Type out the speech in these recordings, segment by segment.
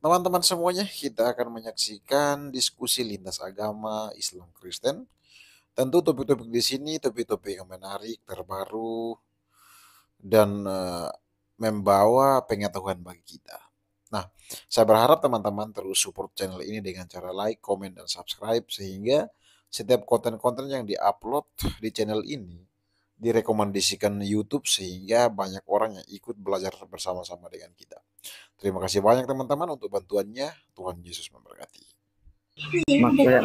Teman-teman semuanya, kita akan menyaksikan diskusi lintas agama Islam Kristen. Tentu topik-topik di sini topik-topik yang menarik, terbaru, dan membawa pengetahuan bagi kita. Nah, saya berharap teman-teman terus support channel ini dengan cara like, komen, dan subscribe sehingga setiap konten-konten yang diupload di channel ini direkomendasikan YouTube sehingga banyak orang yang ikut belajar bersama-sama dengan kita. Terima kasih banyak teman-teman untuk bantuannya. Tuhan Yesus memberkati.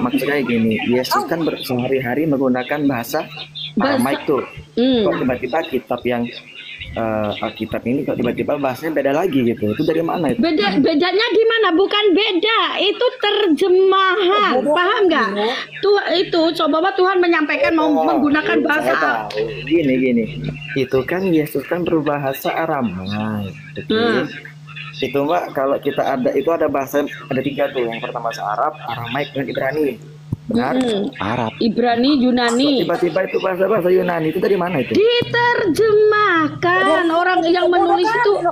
Maksudnya gini, Yesus kan sehari-hari menggunakan bahasa Aramaik tuh. Kok tiba-tiba kitab yang Alkitab ini kok tiba-tiba bahasanya beda lagi gitu? Itu dari mana itu? Bedanya gimana? Bukan beda, itu terjemahan. Paham nggak? Itu coba Tuhan menyampaikan mau menggunakan bahasa apa? Gini. Itu kan Yesus kan berbahasa Aramaik. Itu Mbak, kalau kita ada bahasa, ada 3 tuh. Yang pertama bahasa Arab, Aramaik, dan Ibrani. Benar? Arab, Ibrani, Yunani. Tiba-tiba itu bahasa Yunani itu dari mana itu? Diterjemahkan. Orang yang menulis itu.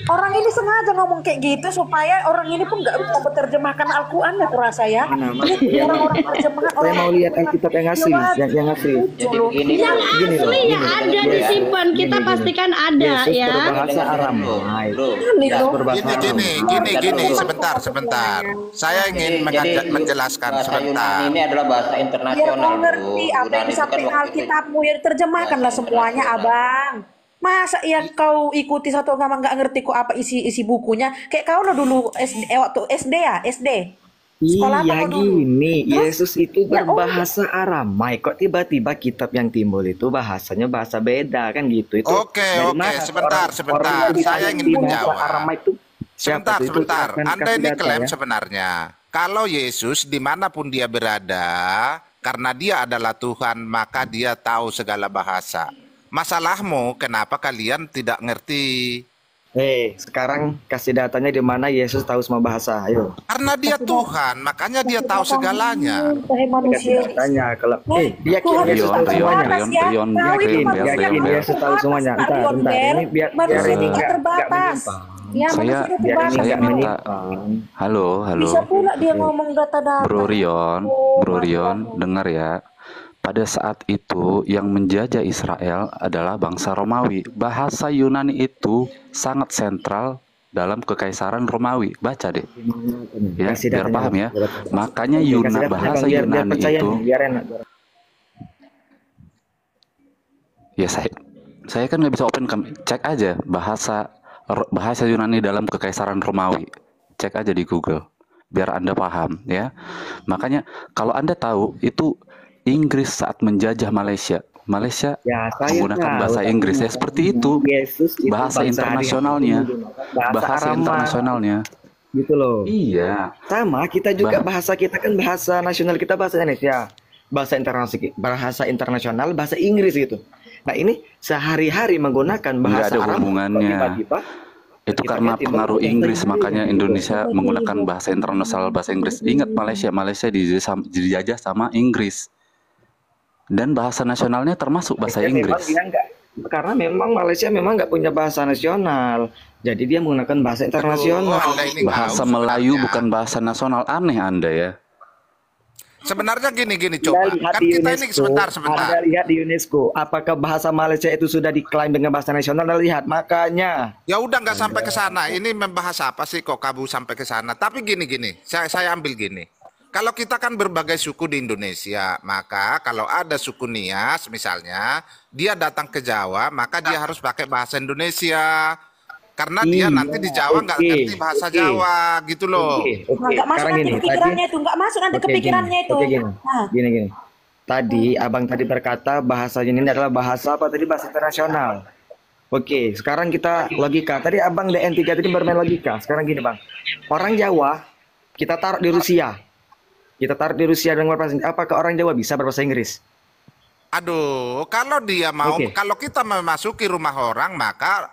Orang ini sengaja ngomong kayak gitu supaya orang ini pun nggak mau menerjemahkan Al-Quran ya kurasa ya. Orang-orang terjemahan. Saya mau lihat Alkitab yang asli, yang asli. Yang asli yang ada disimpan, kita pastikan ada Yesus ya. berbahasa Aramaik. Gini, sebentar. Saya ingin menjelaskan sebentar. Ini adalah bahasa internasional. Biar kau ngerti apa yang disampaikan Alkitabmu ya terjemahkanlah semuanya, Abang. Masa ya kau ikuti satu agama nggak ngerti kok apa isi bukunya? Kayak kau lo dulu waktu SD ya, SD. Sekolah Iya gini, Yesus itu Ya, berbahasa Aramaik. Kok tiba-tiba kitab yang timbul itu bahasanya bahasa beda kan gitu? Itu Oke, sebentar. Saya ingin menjawab. Aramaik itu Sebentar. Anda ini klaim ya? sebenarnya kalau Yesus dimanapun dia berada, karena dia adalah Tuhan, maka dia tahu segala bahasa. Masalahmu, kenapa kalian tidak ngerti? Sekarang kasih datanya di mana Yesus tahu semua bahasa. Ayo. Karena dia Tuhan, makanya dia tahu segalanya. Manusia. Tanya kalau dia yakin Yesus tahu semuanya. Yakin Yesus tahu semuanya. Bentar. Ini biar ini enggak terbatas. Ya, saya minta halo bisa pula dia ngomong data-data. Bro Rion dengar ya. Pada saat itu yang menjajah Israel adalah bangsa Romawi. Bahasa Yunani itu sangat sentral dalam kekaisaran Romawi. Baca deh ya, biar paham ya. Makanya bahasa Yunani itu ya, saya kan nggak bisa open cam. Cek aja bahasa Yunani dalam kekaisaran Romawi. Cek aja di Google biar Anda paham ya. Makanya kalau Anda tahu itu Inggris saat menjajah Malaysia ya, menggunakan bahasa Inggris ya, seperti itu. Bahasa internasionalnya gitu loh. Iya, sama kita juga bahasa kita kan bahasa nasional kita bahasa Indonesia, bahasa internasional bahasa Inggris gitu. Nah ini sehari-hari menggunakan bahasa nggak ada hubungannya. Itu karena pengaruh Inggris, makanya Indonesia menggunakan bahasa internasional, bahasa Inggris. Ingat Malaysia dijajah sama Inggris. Dan bahasa nasionalnya termasuk bahasa Inggris. Karena memang Malaysia memang nggak punya bahasa nasional, jadi dia menggunakan bahasa internasional. Bahasa Melayu bukan bahasa nasional, aneh Anda ya. Sebenarnya gini coba. Kan kita ini sebentar. Anda lihat di UNESCO, apakah bahasa Malaysia itu sudah diklaim dengan bahasa nasional? Anda lihat, makanya. Ya udah nggak sampai ke sana. Ini membahas apa sih kok kamu sampai ke sana? Tapi gini. Saya ambil gini. Kalau kita kan berbagai suku di Indonesia, maka kalau ada suku Nias misalnya, dia datang ke Jawa, maka dia harus pakai bahasa Indonesia. Karena dia nanti di Jawa nggak ngerti bahasa Jawa, gitu loh. Nggak masuk nanti kepikirannya itu, nggak masuk nanti kepikirannya itu. Gini. Tadi abang tadi berkata bahasa ini adalah bahasa apa tadi? Bahasa internasional. Oke, sekarang kita logika. Tadi abang DN3 tadi bermain logika. Sekarang gini bang, orang Jawa kita taruh di Rusia. Dengan berbahasa Inggris. Apakah orang Jawa bisa berbahasa Inggris? Aduh, kalau dia mau, kalau kita memasuki rumah orang, maka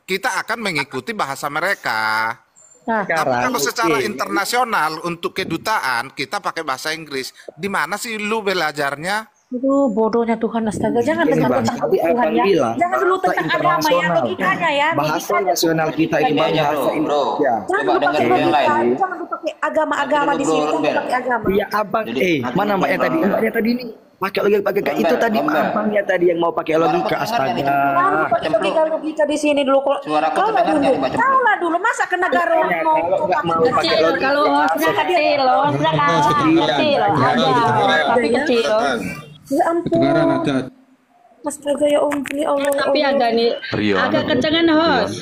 kita akan mengikuti bahasa mereka. Tapi kalau secara internasional untuk kedutaan kita pakai bahasa Inggris. Di mana sih lu belajarnya? Aduh, bodohnya Tuhan, astaga. Jangan Gini tentang bang, Tuhan tadi Tuhan abang ya. bilang Jangan dulu bahasa tentang agama ya, internasional. logikanya ya. Bahasa Logikanya. nasional kita ini bang, Kayaknya bahasa bro, Indonesia. Jangan coba lupa pakai dengerin yang logika, lain. jangan lupa pakai Nanti agama-agama dulu di bro, sini, jangan Rombel. pakai agama. Iya abang, Jadi nanti mana dulu mbaknya tadi? Rombel. Mbaknya tadi ini pakai logika, itu tadi Rombel. abangnya tadi yang mau pakai logika. Suara aku Astaga. kedengaran Jangan lupa Cemplung. pakai logika di sini dulu. Suara aku Kau lah kedengaran dulu, nih, Pak Cemplung. kau lah dulu. Masa ke negara Makanya orang mau kalau nggak mau pakai Kecil, logika, kalau hostnya kecil, hostnya kalah, kecil, ada, tapi kecil. Ya ampun. Astaga ya ampun ya Allah. ya Tapi Allah. agak nih, Rion, agak kencengan host.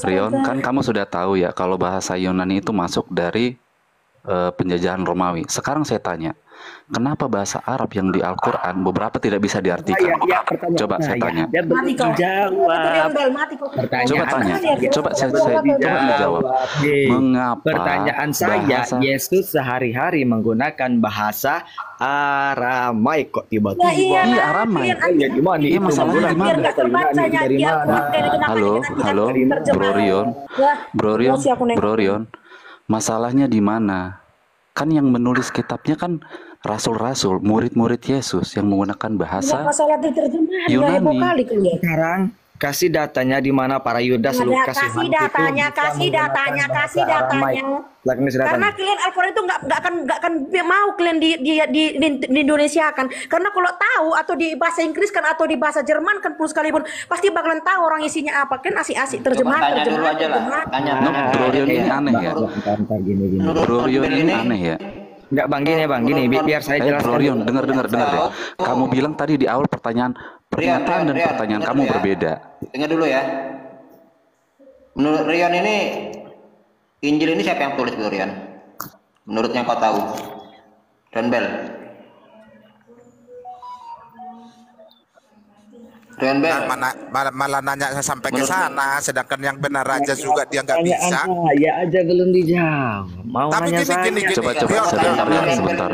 Rion, kan kamu sudah tahu ya kalau bahasa Yunani itu masuk dari penjajahan Romawi. Sekarang saya tanya, kenapa bahasa Arab yang di Al-Quran beberapa tidak bisa diartikan? ya, pertanyaan Coba saya tanya. Dia belum Mati kau. dijawab. Bel, mati kau. Pertanyaan Coba tanya. saya. Coba dijawab. Hei, Mengapa pertanyaan saya, bahasa- Yesus sehari-hari menggunakan bahasa Aramaik kok tiba-tiba? Ya iya. Iya, Aramai. Ya gimana Iya, itu masalahnya menggunakan di mana? Biar nggak bahasa Yunani terbacanya dari di mana? Al-Quran, dari kenapa Halo, kita halo, terjemahan. Bro Rion, Wah, Bro Rion, emosi aku nengok. Bro Rion. Masalahnya di mana? Kan yang menulis kitabnya kan rasul-rasul, murid-murid Yesus yang menggunakan Nggak bahasa masalah diterjemahan, nggak Yunani. heboh kali kalian. Sekarang kasih datanya di mana para Yudas, Ada, Lukas, kasih Yohanes itu datanya, bisa kasih menggunakan datanya, bahasa kasih Aramaik. datanya. Silakan kasih Karena datanya. kalian Al-Quran itu nggak akan mau kalian di Indonesia kan. Karena kalau tahu atau di bahasa Inggris kan atau di bahasa Jerman kan pun sekalipun pasti bakalan tahu orang isinya apa kan asik-asik Coba terjemahan tanya dulu terjemahan. aja lah. terjemahan. Tanya. No, Bro Rion ini aneh ya. Bentar, gini. Bro Rion ini aneh ya. Enggak bang, gini bang, gini biar saya Bro jelaskan. Rion, dengar deh. Kamu bilang tadi di awal pernyataan dan Rion, pertanyaan dengar kamu dulu ya. berbeda. Dengar dulu ya. Menurut Rion ini Injil ini siapa yang tulis Bro Rion? Menurut yang kau tahu. Rion Bel. Rion Bel. Malah nanya sampai ke Menurut- sana, sedangkan yang benar aja juga dia nggak Pertanyaan bisa. saya aja belum dijawab. Mau Tapi nanya saya. gini. Coba Rion, sebentar, Rion, sebentar.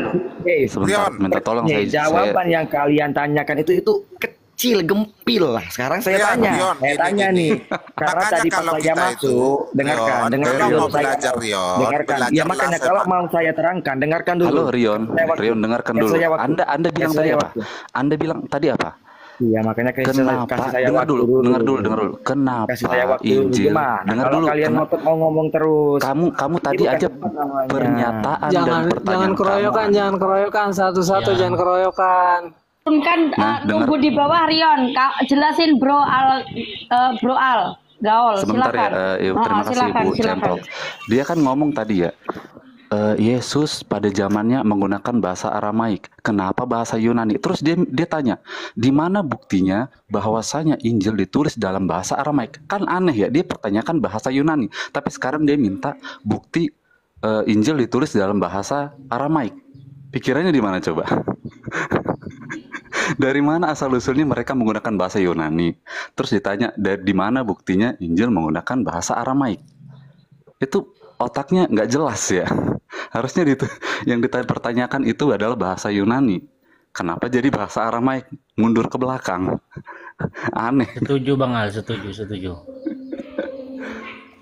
Sebentar, Rion, minta tolong Nih, saya. jawaban yang kalian tanyakan itu kecil, gempil lah. Sekarang saya Rion, tanya, Rion, saya gini, tanya gini. nih. Karena Makanya tadi pas kalau saya kita masuk, itu, dengarkan, Rion, dengarkan kalau dulu mau saya. belajar, Rion, Dengarkan. belajar Ya makanya jelas, kalau Pak. mau saya terangkan, dengarkan dulu. Halo Rion, Saya waktu. Rion dengarkan Ya, dulu. saya waktu. Anda bilang Ya, tadi saya apa? waktu. Anda bilang tadi apa? Iya, makanya kasih Kenapa? saya Dengar waktu dulu. Kenapa Kasih saya waktu dulu. Injil? Gimana? Dengar Kalau dulu. kalian mau ngomong terus. Kamu tadi bukan aja tempat namanya. pernyataan dan Jangan pertanyaan keroyokan, kamu. jangan keroyokan satu-satu, jangan keroyokan. Kan Nah, nunggu di bawah Rion, jelasin Bro Al, Gaul, Sebentar silakan. ya, terima kasih Silakan, Bu silakan. Cemplok. Dia kan ngomong tadi ya, Yesus pada zamannya menggunakan bahasa Aramaik. Kenapa bahasa Yunani? Terus dia tanya, di mana buktinya bahwasanya Injil ditulis dalam bahasa Aramaik? Kan aneh ya, dia pertanyakan bahasa Yunani, tapi sekarang dia minta bukti Injil ditulis dalam bahasa Aramaik. Pikirannya di mana coba? Dari mana asal usulnya mereka menggunakan bahasa Yunani? Terus ditanya, di mana buktinya Injil menggunakan bahasa Aramaik? Itu otaknya nggak jelas ya. Harusnya yang dipertanyakan itu adalah bahasa Yunani. Kenapa jadi bahasa Aramaik? Mundur ke belakang. Aneh. Setuju Bang Al, setuju.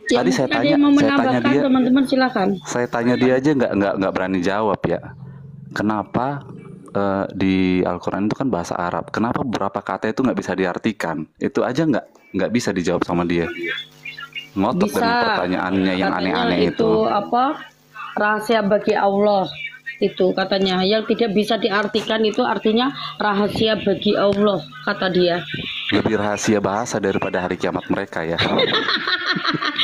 Tadi saya Ada tanya, yang mau saya tanya menambahkan, dia, teman-teman silakan. saya tanya dia aja nggak berani jawab ya. Kenapa di Al-Quran itu kan bahasa Arab? Kenapa beberapa kata itu nggak bisa diartikan? Itu aja nggak bisa dijawab sama dia. Ngotot dengan pertanyaannya yang Katanya aneh-aneh itu. apa rahasia bagi Allah itu katanya yang tidak bisa diartikan itu artinya rahasia bagi Allah kata dia. Lebih rahasia bahasa daripada hari kiamat mereka ya.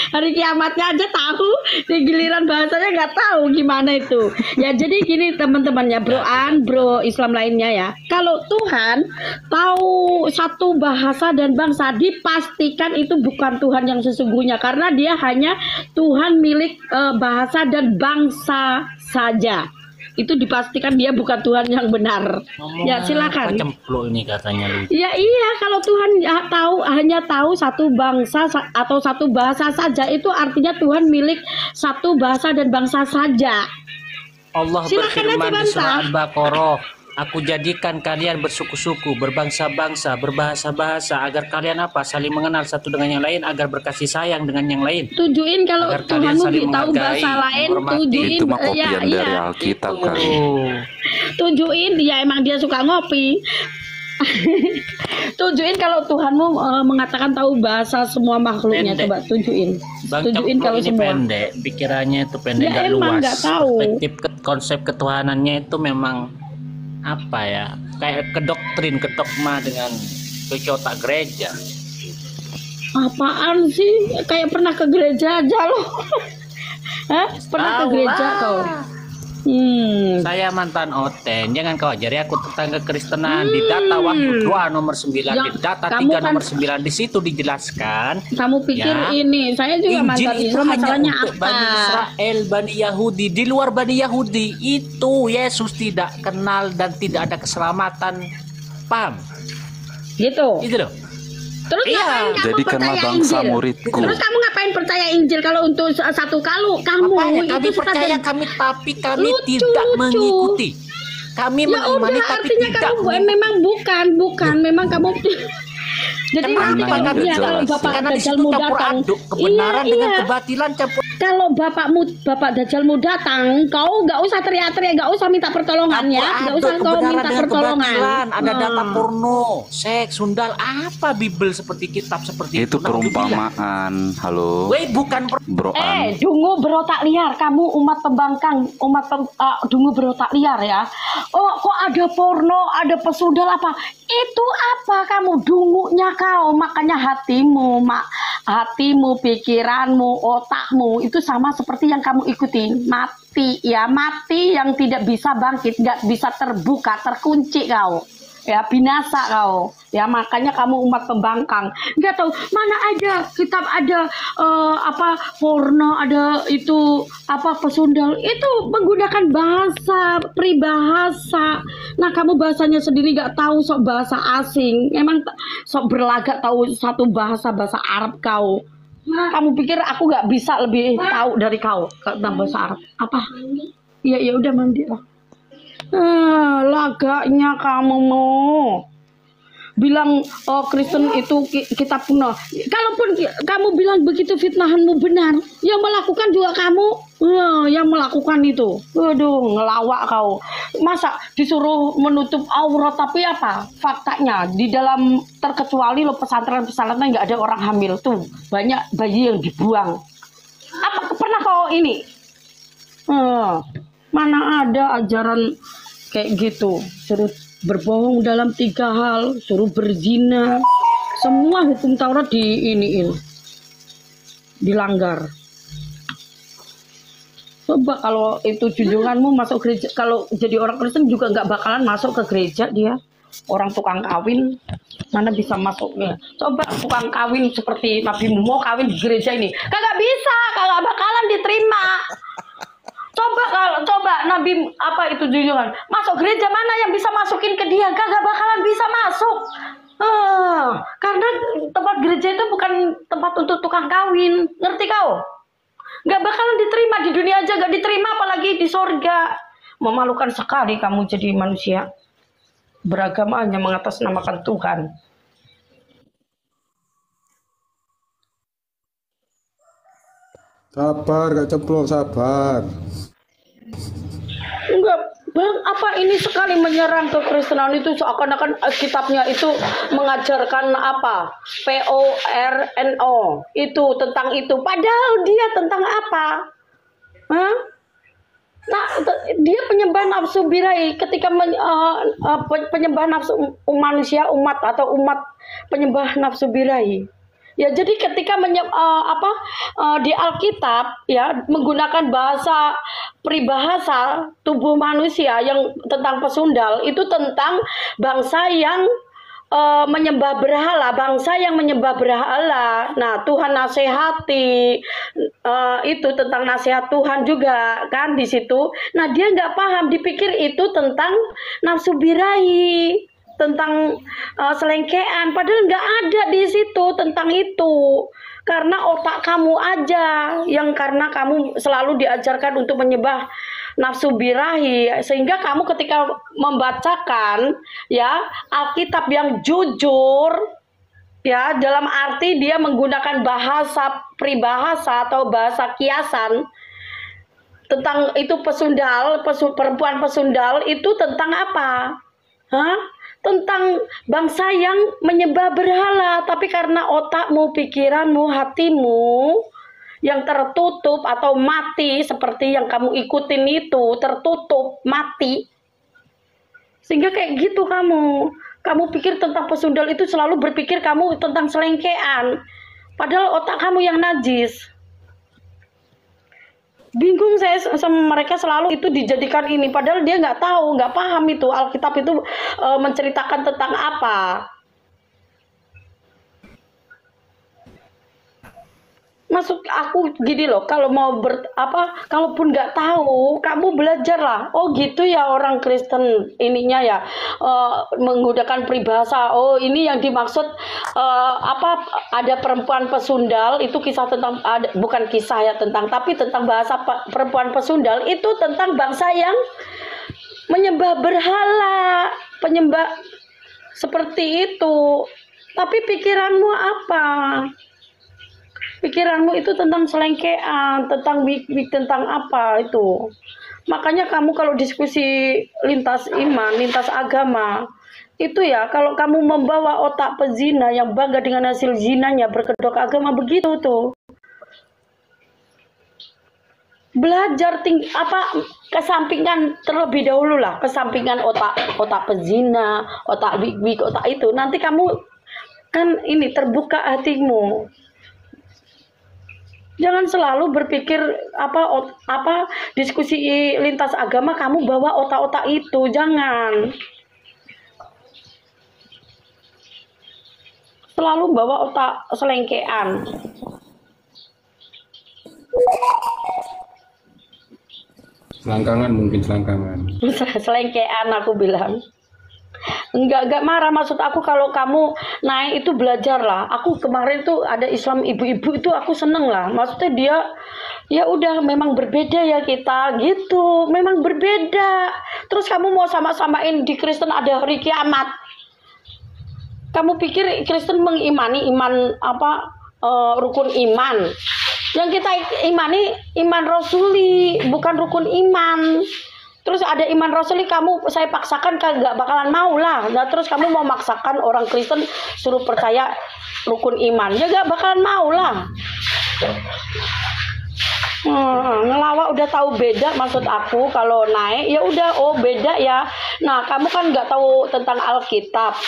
Hari kiamatnya aja tahu, di giliran bahasanya nggak tahu gimana itu. Ya jadi gini teman-temannya, bro Islam lainnya ya. Kalau Tuhan tahu satu bahasa dan bangsa, dipastikan itu bukan Tuhan yang sesungguhnya karena dia hanya Tuhan milik bahasa dan bangsa saja. Itu dipastikan dia bukan Tuhan yang benar. Ya silakan. Cempluk ini katanya lu. Ya iya, kalau Tuhan hanya tahu satu bangsa atau satu bahasa saja, itu artinya Tuhan milik satu bahasa dan bangsa saja. Allah Silakan aja, berfirman di bantah. surat Al-Baqarah Aku jadikan kalian bersuku-suku, berbangsa-bangsa, berbahasa-bahasa, agar kalian apa? Saling mengenal satu dengan yang lain, agar berkasih sayang dengan yang lain. Tujuin kalau Agar kalian Tuhanmu saling tahu menghargai, bahasa lain, menghormati. tujuin Itu mah ya kopian dari iya. Alkitab Itu. kali. Tujuin dia emang dia suka ngopi. Tujuin kalau Tuhanmu mengatakan tahu bahasa semua makhluknya. Pendek. Coba tujuin. Bang Tujuin Cokro kalau ini semua. pendek, pikirannya itu pendek, Ya, nggak emang luas. nggak tahu. Konsep ketuhanannya itu memang apa ya? Kayak ke doktrin, ke dogma dengan otak gereja. Apaan sih? Kayak pernah ke gereja aja loh. Hah? Pernah ke Tahu gereja lah. kau? Saya mantan Oten, jangan kau ajari aku tentang kekristenan. Di data Wahyu 2 nomor 9, Ya, di data kamu 3 kan- nomor 9, di situ dijelaskan. Kamu pikir Ya. ini? Saya juga Injil mantan itu Islam. hanya Masalahnya untuk apa? Bani Israel, Bani Yahudi. Di luar Bani Yahudi itu Yesus tidak kenal dan tidak ada keselamatan. Paham? Gitu. Itu loh. Terus Iya. ngapain kamu Jadikanlah percaya bangsa Injil? muridku. Terus kamu ngapain percaya Injil kalau untuk satu kamu Makanya kami itu suka percaya dan- kami, tapi kami Lucu, tidak lucu. mengikuti. Kami Ya mengimani udah, tapi artinya tidak kamu mengikuti. memang bukan memang kamu. Jadi Kenapa? nanti Karena kalau udah kalau jelas, Bapak Karena di Dajalmu situ campur datang, aduk kebenaran iya, dengan iya. kebatilan campur. Kalau Bapak Dajalmu datang, kau nggak usah teriak-teriak, nggak usah minta pertolongan ya, nggak usah kau kebenaran minta dengan pertolongan. kebatilan. Ada data Hmm. porno, seks, sundal, apa Bible seperti kitab seperti Itu itu. Naudzubillah. perumpamaan. Halo, Weh, bukan broan. Dungu berotak liar, kamu umat pembangkang, dungu berotak liar ya. Oh, kok ada porno, ada pesundal apa? Itu apa kamu dungunya kau? Makanya hatimu, pikiranmu, otakmu itu sama seperti yang kamu ikuti. Mati yang tidak bisa bangkit, nggak bisa terbuka, terkunci kau. Ya binasa kau. Ya makanya kamu umat pembangkang. Nggak tahu mana ada kitab ada porno, ada itu pesundal. Itu menggunakan bahasa peribahasa. Nah kamu bahasanya sendiri nggak tahu, sok bahasa asing. Emang sok berlagak tahu satu bahasa Arab kau. Kamu pikir aku nggak bisa lebih tahu dari kau tentang bahasa Arab? Apa? Ya udah mandi lah. Lagaknya kamu mau bilang Kristen itu kitab kuno. Kalaupun kamu bilang begitu fitnahanmu benar, yang melakukan juga kamu, yang melakukan itu. Waduh, ngelawak kau. Masa disuruh menutup aurat tapi apa? Faktanya di dalam terkecuali lo pesantren-pesantren nggak ada orang hamil tuh, banyak bayi yang dibuang. Apa pernah kau ini? Mana ada ajaran kayak gitu, suruh berbohong dalam 3 hal, suruh berzina, semua hukum Taurat dilanggar. Coba kalau itu junjunganmu masuk gereja, kalau jadi orang Kristen juga nggak bakalan masuk ke gereja dia. Orang tukang kawin mana bisa masuknya? Coba tukang kawin seperti Nabi mau kawin di gereja ini, kagak bisa, kagak bakalan diterima. Coba Nabi itu junjungan masuk gereja, mana yang bisa masukin ke dia? Kagak bakalan bisa masuk. Karena tempat gereja itu bukan tempat untuk tukang kawin, ngerti kau? Gak bakalan diterima, di dunia aja gak diterima, apalagi di sorga. Memalukan sekali kamu jadi manusia beragama hanya mengatasnamakan Tuhan. Sabar, Kak Cemplung, sabar. Enggak, Bang, apa ini sekali menyerang kekristenan itu seakan-akan kitabnya itu mengajarkan apa? PORNO itu tentang itu. Padahal dia tentang apa? Hah? Nah, dia penyembah nafsu birahi. Ketika penyembah nafsu manusia, umat penyembah nafsu birahi. Ya, jadi ketika di Alkitab ya menggunakan bahasa peribahasa tubuh manusia yang tentang pesundal, itu tentang bangsa yang menyembah berhala, bangsa yang menyembah berhala. Nah, Tuhan nasihati itu tentang nasihat Tuhan juga kan di situ. Nah, dia nggak paham, dipikir itu tentang nafsu birahi, tentang selengkean, padahal nggak ada di situ tentang itu. Karena otak kamu aja yang karena kamu selalu diajarkan untuk menyembah nafsu birahi, sehingga kamu ketika membacakan ya Alkitab yang jujur ya, dalam arti dia menggunakan bahasa pribahasa atau bahasa kiasan tentang itu pesundal, perempuan pesundal itu tentang apa? Hah? Tentang bangsa yang menyembah berhala, tapi karena otakmu, pikiranmu, hatimu yang tertutup atau mati seperti yang kamu ikutin itu, tertutup, mati. Sehingga kayak gitu kamu pikir tentang pesundal itu selalu berpikir kamu tentang selengkean. Padahal otak kamu yang najis. Bingung saya sama mereka, selalu itu dijadikan ini, padahal dia nggak tahu, nggak paham itu Alkitab itu menceritakan tentang apa. Maksud aku gini loh, kalau mau kalaupun nggak tahu, kamu belajarlah. Oh gitu ya orang Kristen ininya ya, menggunakan peribahasa. Oh ini yang dimaksud ada perempuan pesundal, itu kisah tentang bukan kisah ya tapi tentang bahasa perempuan pesundal itu tentang bangsa yang menyembah berhala, penyembah seperti itu. Tapi pikiranmu apa? Pikiranmu itu tentang selengkean, tentang apa itu. Makanya kamu kalau diskusi lintas iman, lintas agama, itu ya kalau kamu membawa otak pezina yang bangga dengan hasil zinanya berkedok agama, begitu tuh. Belajar kesampingan terlebih dahulu lah, kesampingan otak pezina, otak wik, otak itu. Nanti kamu kan ini terbuka hatimu. Jangan selalu berpikir diskusi lintas agama kamu bawa otak-otak itu, jangan. Selalu bawa otak selengkean. Selangkangan, mungkin selangkangan. Selengkean aku bilang. Enggak marah, maksud aku kalau kamu naik itu belajarlah. Aku kemarin tuh ada Islam ibu-ibu itu aku seneng lah. Maksudnya dia ya udah memang berbeda ya kita gitu, memang berbeda. Terus kamu mau sama-samain di Kristen ada hari kiamat. Kamu pikir Kristen mengimani iman rukun iman. Yang kita imani iman rasuli, bukan rukun iman. Terus ada iman rasuli, saya paksakan nggak bakalan mau lah. Nah, terus kamu mau maksakan orang Kristen suruh percaya rukun iman, ya nggak bakalan mau lah. Ngelawak udah tahu beda, maksud aku kalau naik ya udah, oh beda ya. Nah kamu kan nggak tahu tentang Alkitab,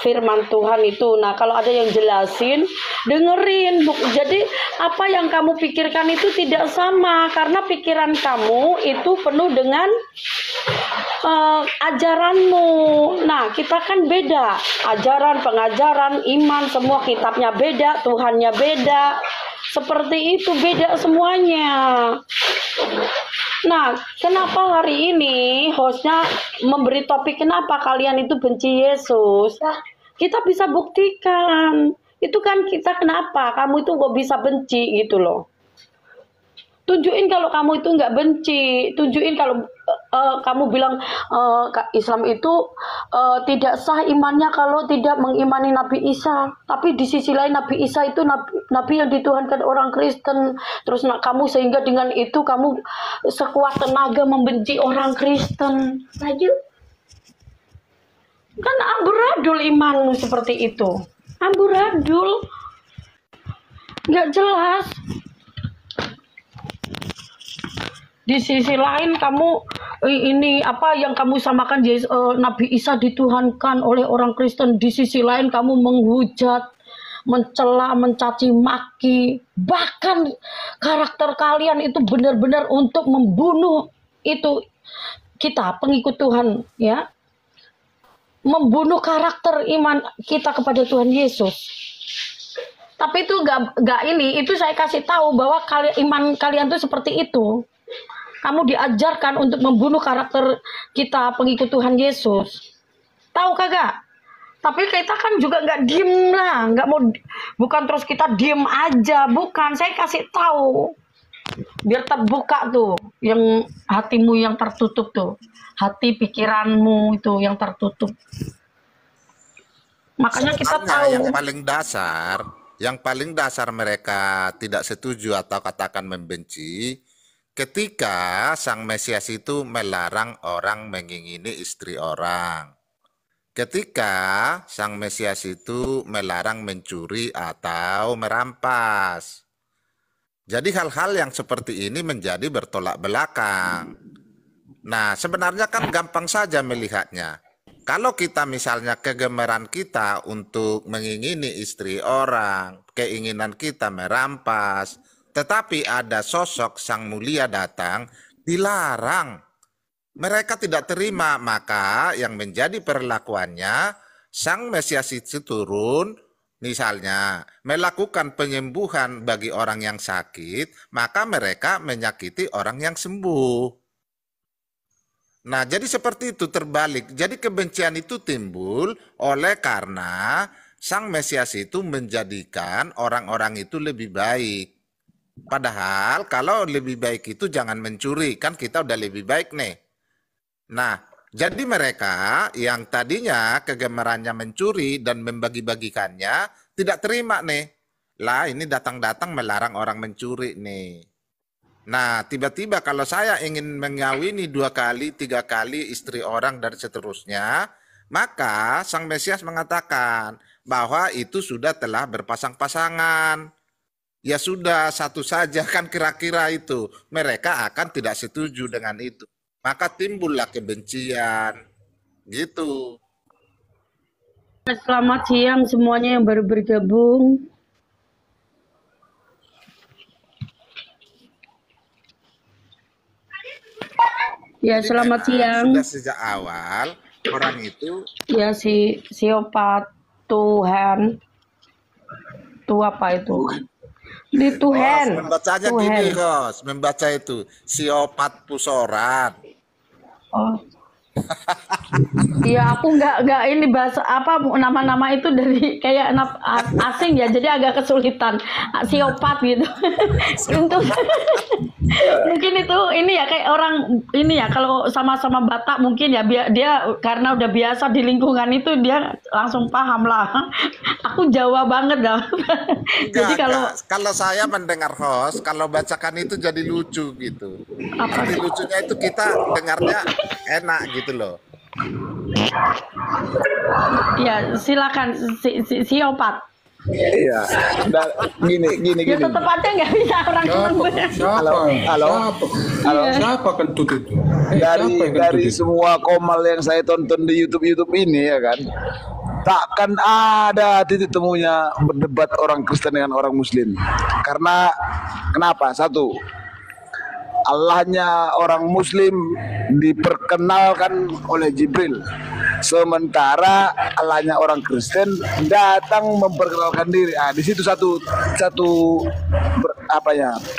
firman Tuhan itu. Nah kalau ada yang jelasin, dengerin. Jadi apa yang kamu pikirkan itu tidak sama, karena pikiran kamu itu penuh dengan ajaranmu. Nah kita kan beda, ajaran, pengajaran, iman, semua kitabnya beda, Tuhannya beda. Seperti itu, beda semuanya. Nah, kenapa hari ini hostnya memberi topik kenapa kalian itu benci Yesus? Kita bisa buktikan. Itu kan kita kenapa kamu itu kok bisa benci gitu loh. Tunjukin kalau kamu itu nggak benci. Tunjukin kalau kamu bilang Islam itu tidak sah imannya kalau tidak mengimani Nabi Isa. Tapi di sisi lain Nabi Isa itu nabi yang dituhankan orang Kristen. Terus kamu sehingga dengan itu kamu sekuat tenaga membenci orang Kristen. Lanjut. Kan amburadul imanmu seperti itu. Amburadul. Nggak jelas. Di sisi lain kamu ini apa yang kamu samakan Nabi Isa dituhankan oleh orang Kristen. Di sisi lain kamu menghujat, mencela, mencaci maki, bahkan karakter kalian itu benar-benar untuk membunuh itu kita pengikut Tuhan ya. Membunuh karakter iman kita kepada Tuhan Yesus. Tapi itu enggak ini, itu saya kasih tahu bahwa iman kalian tuh seperti itu. Kamu diajarkan untuk membunuh karakter kita pengikut Tuhan Yesus. Tahu kagak? Tapi kita kan juga nggak diem lah, nggak mau, bukan terus kita diem aja, bukan. Saya kasih tahu. Biar terbuka tuh, yang hatimu yang tertutup tuh, hati pikiranmu itu yang tertutup. Makanya kita Sebenarnya tahu. yang paling dasar mereka tidak setuju atau katakan membenci ketika Sang Mesias itu melarang orang mengingini istri orang. Ketika Sang Mesias itu melarang mencuri atau merampas. Jadi hal-hal yang seperti ini menjadi bertolak belakang. Nah, sebenarnya kan gampang saja melihatnya. Kalau kita misalnya kegemaran kita untuk mengingini istri orang, keinginan kita merampas, tetapi ada sosok Sang Mulia datang, dilarang. Mereka tidak terima, maka yang menjadi perlakuannya, Sang Mesias itu turun, misalnya melakukan penyembuhan bagi orang yang sakit, maka mereka menyakiti orang yang sembuh. Nah, jadi seperti itu terbalik. Jadi kebencian itu timbul oleh karena Sang Mesias itu menjadikan orang-orang itu lebih baik. Padahal kalau lebih baik itu jangan mencuri, kan kita udah lebih baik nih. Nah, jadi mereka yang tadinya kegemarannya mencuri dan membagi-bagikannya tidak terima nih. Lah, ini datang-datang melarang orang mencuri nih. Nah, tiba-tiba kalau saya ingin mengawini 2 kali, 3 kali istri orang dan seterusnya, maka Sang Mesias mengatakan bahwa itu sudah telah berpasang-pasangan. Ya sudah, satu saja kan kira-kira itu. Mereka akan tidak setuju dengan itu. Maka timbullah kebencian. Gitu. Selamat siang semuanya yang baru bergabung. Ya, selamat siang. Sudah sejak awal orang itu Ya, si siopat Tuhan. Itu apa itu? Di Tuhan. membacanya gini, Kos. Membaca itu siopat pusoran. Oh. Iya, aku nggak ini bahasa apa nama-nama itu dari kayak asing ya, jadi agak kesulitan. Siopat gitu. Untuk mungkin itu ini ya kayak orang ini ya kalau sama-sama Batak mungkin ya dia karena udah biasa di lingkungan itu dia langsung paham lah. Aku Jawa banget dah. Jadi kalau saya mendengar host, kalau bacakan itu jadi lucu gitu. Arti lucunya itu kita dengarnya enak gitu loh. Ya, silakan siopat. Iya. Gini. Ya tetap aja nggak bisa orang Siapa kentut itu? Dari semua komal yang saya tonton di YouTube ini ya kan, takkan ada titik temunya berdebat orang Kristen dengan orang Muslim. Karena kenapa? Satu, Allahnya orang Muslim diperkenalkan oleh Jibril, sementara Allahnya orang Kristen datang memperkenalkan diri. Di situ satu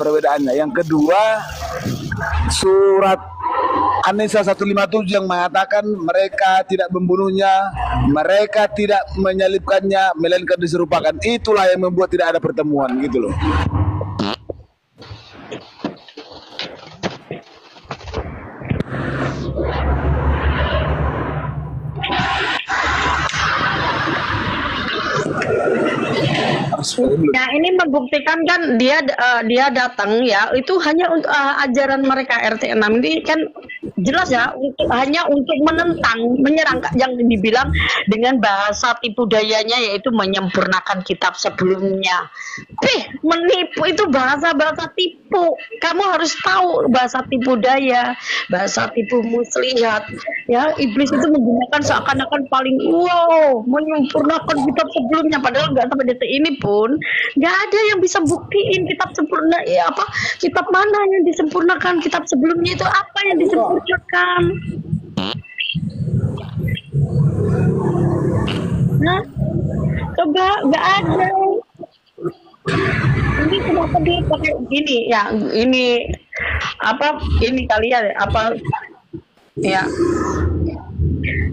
perbedaannya. Yang kedua, surat An-Nisa 157 yang mengatakan mereka tidak membunuhnya, mereka tidak menyalibkannya, melainkan diserupakan. Itulah yang membuat tidak ada pertemuan gitu loh. Nah, ini membuktikan kan dia datang ya itu hanya untuk ajaran mereka RT 6 ini kan jelas ya hanya untuk menentang, menyerang yang dibilang dengan bahasa tipu dayanya yaitu menyempurnakan kitab sebelumnya. Menipu itu bahasa tipu. Kamu harus tahu bahasa tipu daya, bahasa tipu muslihat. Ya, iblis itu menggunakan seakan-akan paling menyempurnakan kitab sebelumnya padahal nggak sampai detik ini pun nggak ada yang bisa buktiin kitab sempurna kitab mana yang disempurnakan, kitab sebelumnya itu apa yang disempurnakan. Nah, coba nggak ada. Ini kenapa dia pakai gini ya, ini kalian ya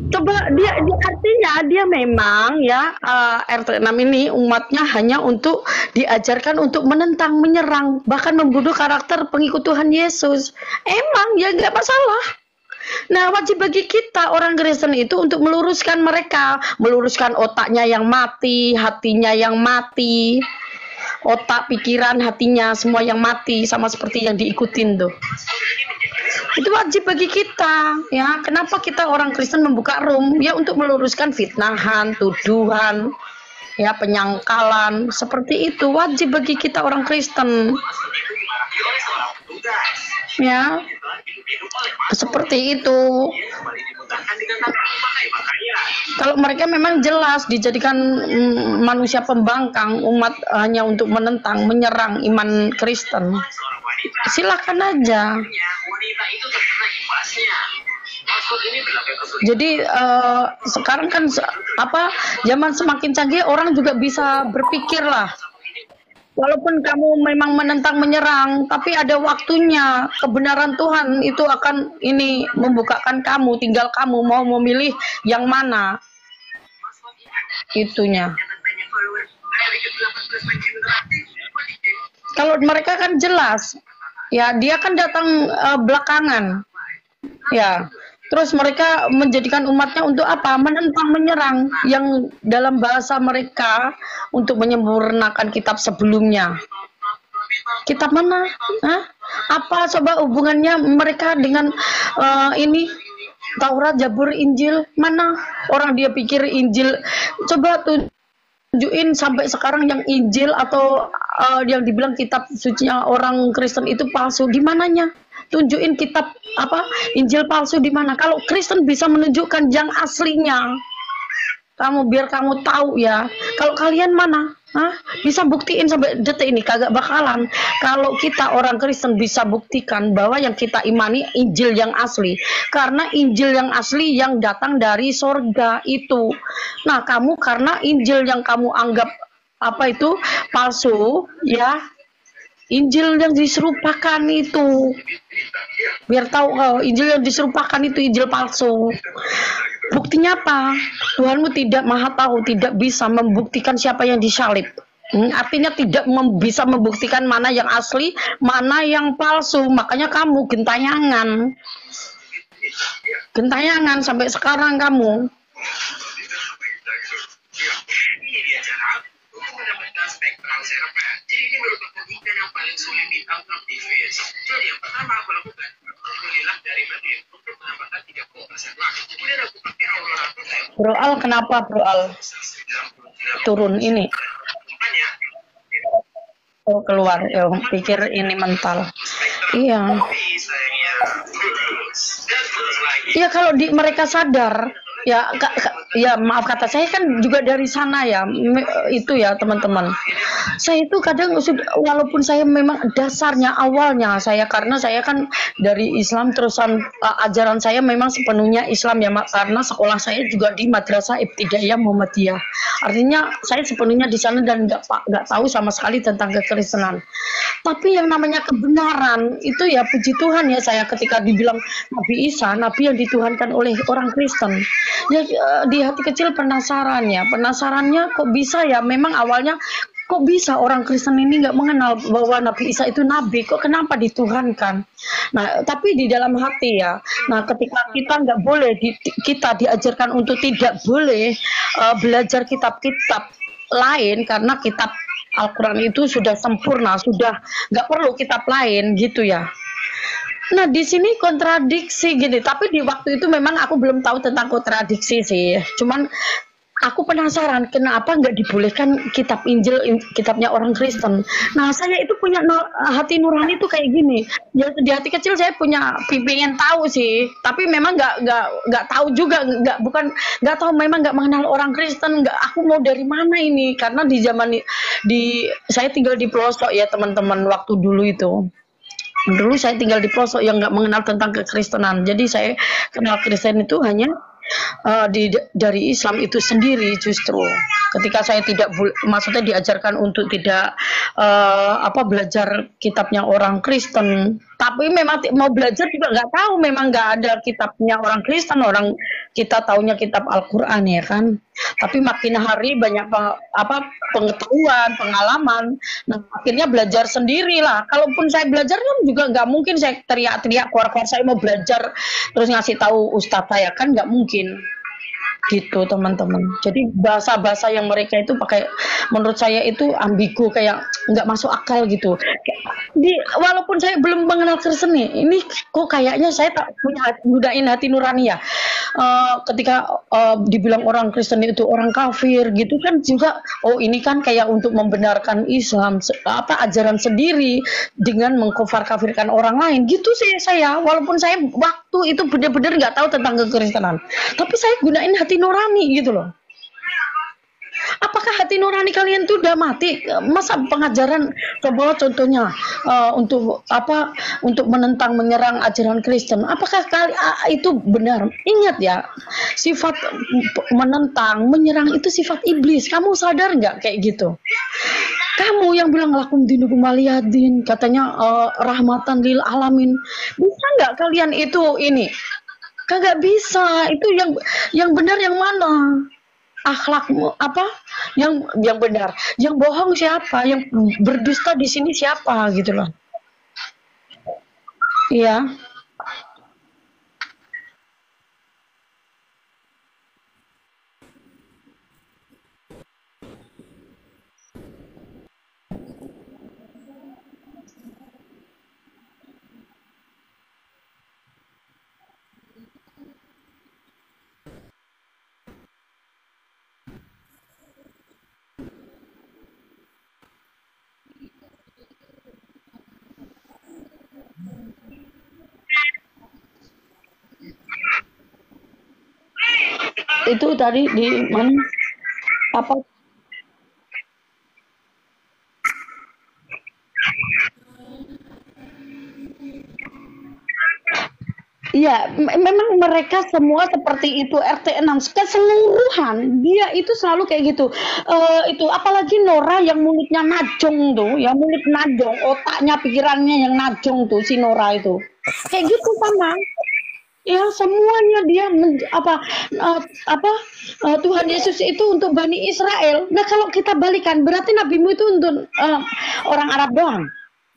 Coba dia artinya dia memang ya RT 6 ini umatnya hanya untuk diajarkan untuk menentang, menyerang, bahkan membunuh karakter pengikut Tuhan Yesus. Emang ya nggak masalah. Nah, wajib bagi kita orang Kristen itu untuk meluruskan mereka, meluruskan otaknya yang mati, hatinya yang mati, otak, pikiran, hatinya semua yang mati, sama seperti yang diikutin tuh. Itu wajib bagi kita, ya. Kenapa kita orang Kristen membuka room? Ya untuk meluruskan fitnahan, tuduhan, ya penyangkalan, seperti itu wajib bagi kita orang Kristen. Ya, seperti itu. Kalau mereka memang jelas dijadikan manusia pembangkang, umat hanya untuk menentang, menyerang iman Kristen, silakan aja. Jadi sekarang kan zaman semakin canggih, orang juga bisa berpikir lah. Walaupun kamu memang menentang, menyerang, tapi ada waktunya. Kebenaran Tuhan itu akan membukakan kamu, tinggal kamu mau memilih yang mana. Itunya. Kalau mereka kan jelas, ya dia kan datang belakangan. Ya. Terus mereka menjadikan umatnya untuk apa? Menentang, menyerang, yang dalam bahasa mereka untuk menyempurnakan kitab sebelumnya. Kitab mana? Hah? Apa coba hubungannya mereka dengan ini? Taurat, Zabur, Injil? Mana? Orang dia pikir Injil. Coba tunjukin sampai sekarang yang Injil atau yang dibilang kitab suci orang Kristen itu palsu. Di mananya? Tunjukin kitab Injil palsu di mana? Kalau Kristen bisa menunjukkan yang aslinya, biar kamu tahu ya. Kalau kalian mana? Bisa buktiin sampai detik ini kagak bakalan. Kalau kita orang Kristen bisa buktikan bahwa yang kita imani Injil yang asli, karena Injil yang asli yang datang dari sorga itu. Nah, kamu karena Injil yang kamu anggap palsu, ya. Injil yang diserupakan itu, biar tahu kau, Injil yang diserupakan itu Injil palsu. Buktinya apa? Tuhanmu tidak maha tahu, tidak bisa membuktikan siapa yang disalib. Artinya tidak bisa membuktikan mana yang asli, mana yang palsu. Makanya kamu gentayangan sampai sekarang kamu. Jadi ini merupakan ikan yang paling sulit ditangkap di VS. Jadi yang pertama aku lakukan, alhamdulillah dari batin untuk menambahkan 30% lagi. Kemudian aku pakai Aurora. Bro Al, kenapa Bro Al turun ini? Oh keluar, pikir ini mental. Iya. Iya kalau mereka sadar. Ya maaf kata saya kan juga dari sana ya, itu ya teman-teman. Saya itu kadang walaupun saya memang dasarnya awalnya karena saya kan dari Islam, terusan ajaran saya memang sepenuhnya Islam ya, karena sekolah saya juga di Madrasah Ibtidaiyah Muhammadiyah. Artinya saya sepenuhnya di sana dan nggak tahu sama sekali tentang kekristenan. Tapi yang namanya kebenaran itu ya puji Tuhan ya, saya ketika dibilang Nabi Isa, Nabi yang dituhankan oleh orang Kristen. Ya di hati kecil penasarannya kok bisa ya, memang awalnya kok bisa orang Kristen ini nggak mengenal bahwa Nabi Isa itu nabi, kok kenapa dituhankan. Nah tapi di dalam hati ya, nah ketika kita nggak boleh kita diajarkan untuk tidak boleh belajar kitab-kitab lain, karena kitab Al-Quran itu sudah sempurna, sudah nggak perlu kitab lain gitu ya. Nah di sini kontradiksi gini, tapi di waktu itu memang aku belum tahu tentang kontradiksi sih. Cuman aku penasaran kenapa nggak dibolehkan kitab Injil, kitabnya orang Kristen. Nah saya itu punya hati nurani itu kayak gini. Ya di hati kecil saya punya pengen tahu sih, tapi memang nggak tahu juga, nggak tahu, memang nggak mengenal orang Kristen. Aku mau dari mana ini? Karena di zaman saya tinggal di pelosok ya teman-teman, waktu dulu itu. Dulu saya tinggal di pelosok yang nggak mengenal tentang kekristenan. Jadi saya kenal Kristen itu hanya dari Islam itu sendiri justru. ketika saya tidak maksudnya diajarkan untuk tidak belajar kitabnya orang Kristen, tapi memang mau belajar juga nggak tahu, memang nggak ada kitabnya orang Kristen, orang kita taunya kitab Al-Quran ya kan. Tapi makin hari banyak pengetahuan, pengalaman, nah akhirnya belajar sendiri lah. Kalaupun saya belajar kan juga nggak mungkin saya teriak-teriak keluar-keluar saya mau belajar terus ngasih tahu ustadz saya, kan nggak mungkin gitu teman-teman. Jadi bahasa-bahasa yang mereka itu pakai menurut saya itu ambigu, kayak nggak masuk akal gitu. Walaupun saya belum mengenal Kristen nih, ini kok kayaknya saya tak punya gunain hati nurani ya. Ketika dibilang orang Kristen itu orang kafir gitu kan juga, oh ini kan kayak untuk membenarkan Islam ajaran sendiri dengan mengkafir-kafirkan orang lain gitu sih saya. Walaupun saya waktu itu benar-benar nggak tahu tentang kekristenan, tapi saya gunain hati nurani gitu loh. Apakah hati nurani kalian tuh udah mati? Masa pengajaran, coba contohnya untuk menentang, menyerang ajaran Kristen, apakah itu benar? Ingat ya, sifat menentang, menyerang itu sifat iblis. Kamu sadar nggak kayak gitu? Kamu yang bilang lakum dinukum waliyadin, katanya rahmatan lil alamin, bisa nggak kalian itu ini? Kagak bisa. Itu yang benar yang mana? Akhlakmu yang benar, yang bohong siapa, yang berdusta di sini siapa gitu loh. Iya. Itu tadi di mana Iya, memang mereka semua seperti itu. RT 6 keseluruhan dia itu selalu kayak gitu. Itu apalagi Nora yang mulutnya najong tuh, ya mulut najong, otaknya pikirannya yang najong tuh si Nora itu. Kayak gitu sama. Ya semuanya dia Tuhan Yesus itu untuk Bani Israel. Nah kalau kita balikan berarti nabimu itu untuk orang Arab doang.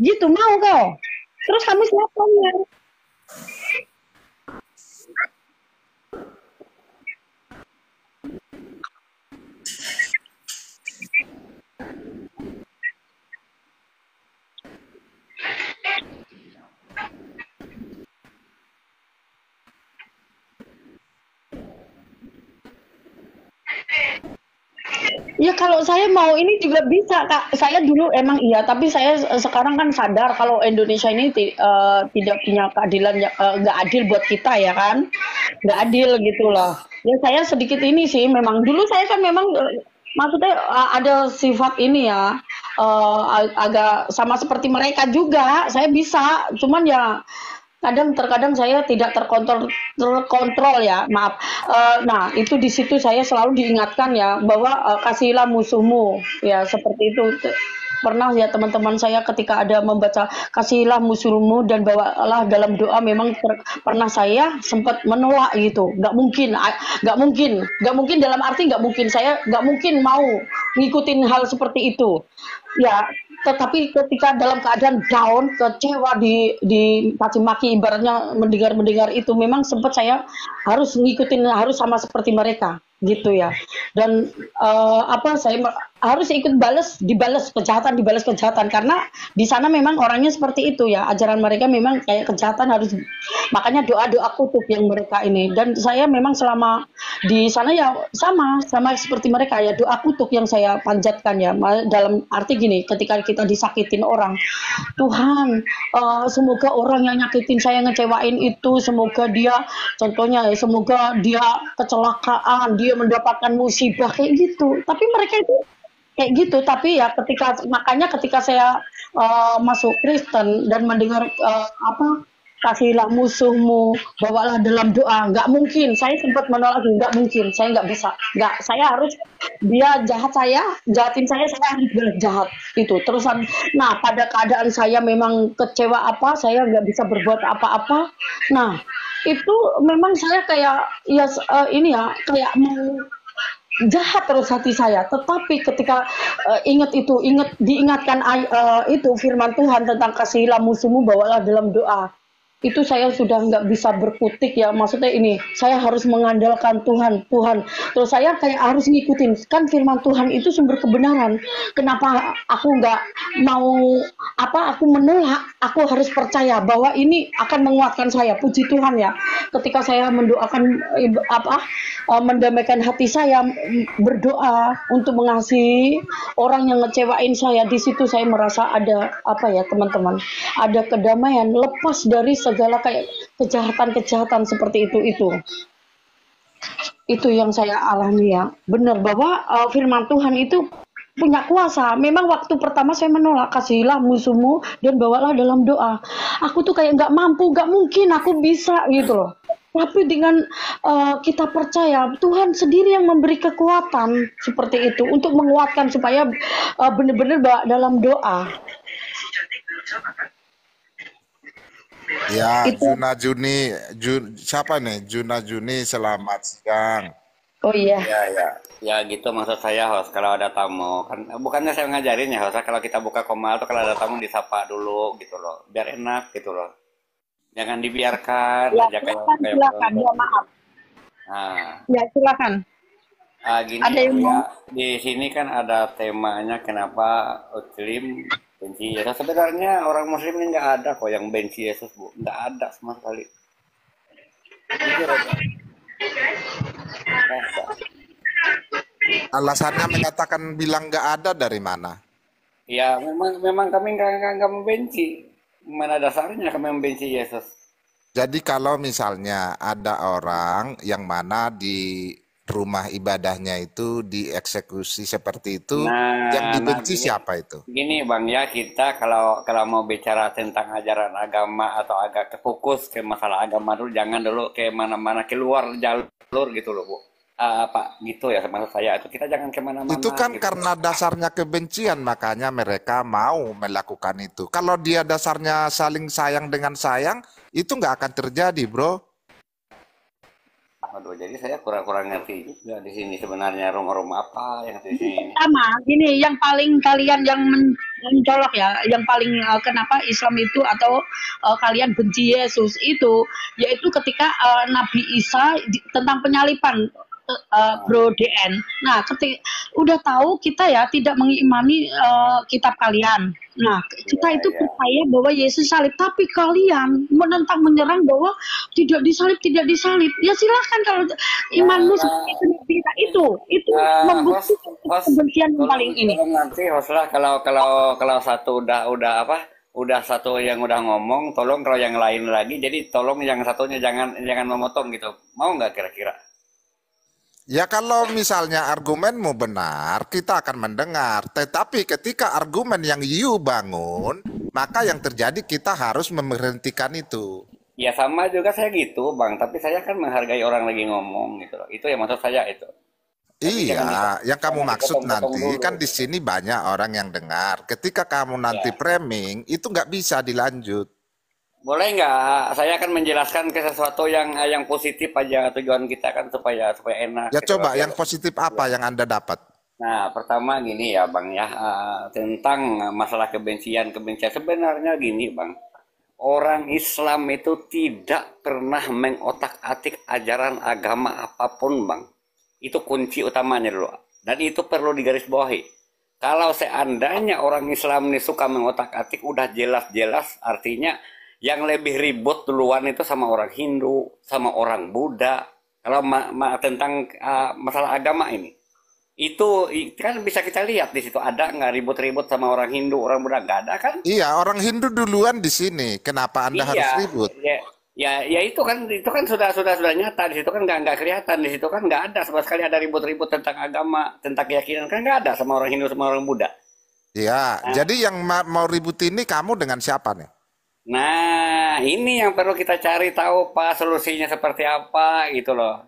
Gitu mau kau? Terus kamu siapa ya? Ya kalau saya mau ini juga bisa Kak. Saya dulu emang iya, tapi saya sekarang kan sadar kalau Indonesia ini tidak punya keadilan, nggak adil buat kita ya kan, nggak adil gitu loh. Ya saya sedikit ini sih, memang dulu saya kan memang maksudnya ada sifat ini ya, agak sama seperti mereka juga. Saya bisa, cuman ya terkadang saya tidak terkontrol ya, maaf. Nah itu di situ saya selalu diingatkan ya bahwa kasihilah musuhmu ya, seperti itu. Pernah ya teman-teman saya ketika ada membaca kasihilah musuhmu dan bawalah dalam doa, memang pernah saya sempat menolak gitu. Nggak mungkin dalam arti nggak mungkin, saya nggak mungkin mau ngikutin hal seperti itu ya. Tetapi ketika dalam keadaan down, kecewa, di caci maki, ibaratnya mendengar itu, memang sempat saya harus ngikutin, harus sama seperti mereka gitu ya. Dan saya harus ikut dibalas kejahatan karena di sana memang orangnya seperti itu ya. Ajaran mereka memang kayak kejahatan harus, makanya doa kutub yang mereka ini. Dan saya memang selama di sana ya sama seperti mereka ya, doa kutub yang saya panjatkan ya. Dalam arti gini, ketika kita disakitin orang, Tuhan semoga orang yang nyakitin saya, ngecewain itu, semoga dia, contohnya ya, semoga dia kecelakaan, dia mendapatkan musibah kayak gitu. Tapi mereka itu kayak gitu. Tapi ya ketika saya masuk Kristen dan mendengar kasihilah musuhmu, bawalah dalam doa. Nggak mungkin, saya sempat menolak, nggak mungkin, saya nggak bisa. Nggak, saya harus, dia jahat saya, jahatin saya harus balas jahat. Itu, terusan, nah pada keadaan saya memang kecewa apa, saya nggak bisa berbuat apa-apa. Nah, itu memang saya kayak, ya ini ya, kayak mau jahat terus hati saya. Tetapi ketika diingatkan itu firman Tuhan tentang kasihilah musuhmu, bawalah dalam doa. Itu saya sudah nggak bisa berkutik ya, maksudnya ini saya harus mengandalkan Tuhan. Terus saya kayak harus ngikutin, kan firman Tuhan itu sumber kebenaran. Kenapa aku nggak mau aku menolak, aku harus percaya bahwa ini akan menguatkan saya. Puji Tuhan ya, ketika saya mendoakan mendamaikan hati saya, berdoa untuk mengasihi orang yang ngecewain saya, di situ saya merasa ada teman-teman, ada kedamaian, lepas dari segala kayak kejahatan seperti itu yang saya alami ya. Benar bahwa firman Tuhan itu punya kuasa. Memang waktu pertama saya menolak, kasihilah musuhmu dan bawalah dalam doa. Aku tuh kayak nggak mampu, nggak mungkin aku bisa gitu loh. Tapi dengan kita percaya Tuhan sendiri yang memberi kekuatan seperti itu untuk menguatkan supaya benar-benar dalam doa. Ya, siapa nih? Juna Juni, selamat siang. Oh iya. Ya gitu maksud saya, host, kalau ada tamu kan bukannya saya ngajarin ya, host, kalau kita buka komal tuh kalau ada tamu disapa dulu gitu loh, biar enak gitu loh. Jangan dibiarkan Ya, aja silakan, ya maaf. Nah, Ya, silakan. gini Ada yang ya, mau? di sini kan ada temanya kenapa Muslim benci Yesus. Sebenarnya orang Muslim ini nggak ada kok yang benci Yesus, Bu. Nggak ada sama sekali. Jujur aja. Nggak ada. Alasannya mengatakan bilang nggak ada dari mana? Ya memang kami nggak membenci. Mana dasarnya kami membenci Yesus? Jadi kalau misalnya ada orang yang mana di rumah ibadahnya itu dieksekusi seperti itu, yang dibenci siapa itu? Gini Bang ya, kita kalau mau bicara tentang ajaran agama atau agak fokus ke masalah agama dulu, jangan dulu ke mana-mana, keluar jalur gitu loh Bu. Gitu ya maksud saya, itu kita jangan kemana-mana. Itu kan gitu. karena dasarnya kebencian, makanya mereka mau melakukan itu. Kalau dia dasarnya saling sayang dengan sayang, itu nggak akan terjadi, bro. Aduh, jadi saya kurang ngerti juga di sini sebenarnya rumah-rumah apa yang di sini. Sama, gini, yang paling kalian yang mencolok ya, yang paling kenapa Islam itu atau kalian benci Yesus itu, yaitu ketika Nabi Isa tentang penyaliban. Bro DN. Nah, udah tahu kita ya tidak mengimani kitab kalian. Nah, kita itu percaya bahwa Yesus salib, tapi kalian menentang menyerang bahwa tidak disalib. Ya silahkan kalau imanmu seperti itu membuktikan kebencian yang paling ini. Nanti hostlah kalau satu udah satu yang udah ngomong, tolong kalau yang lain lagi, jadi tolong yang satunya jangan memotong gitu. Mau nggak kira-kira? Ya kalau misalnya argumenmu benar, kita akan mendengar. Tetapi ketika argumen yang you bangun, maka yang terjadi kita harus memberhentikan itu. Ya sama juga saya gitu Bang, tapi saya kan menghargai orang lagi ngomong gitu loh. Itu yang maksud saya itu. Iya, yang kamu maksud nanti kan di sini banyak orang yang dengar. Ketika kamu nanti framing, itu nggak bisa dilanjut. Boleh nggak? Saya akan menjelaskan ke sesuatu yang positif aja, tujuan kita kan supaya enak. Ya gitu. coba yang positif apa yang Anda dapat? Nah, pertama gini ya Bang ya, tentang masalah kebencian. Sebenarnya gini Bang, orang Islam itu tidak pernah mengotak-atik ajaran agama apapun Bang. Itu kunci utamanya dulu. Dan itu perlu digarisbawahi. Kalau seandainya orang Islam ini suka mengotak-atik, udah jelas-jelas artinya yang lebih ribut duluan itu sama orang Hindu, sama orang Buddha. Kalau tentang masalah agama ini, itu kan bisa kita lihat di situ ada nggak ribut-ribut sama orang Hindu, orang Buddha, nggak ada kan? Iya, orang Hindu duluan di sini. Kenapa Anda harus ribut? Ya itu kan sudah nyata di situ kan nggak kelihatan, di situ kan nggak ada sama sekali ada ribut-ribut tentang agama, tentang keyakinan kan nggak ada sama orang Hindu sama orang Buddha. Iya, jadi yang mau ribut ini kamu dengan siapa nih? Nah, Nah, ini yang perlu kita cari tahu Pak, solusinya seperti apa gitu loh.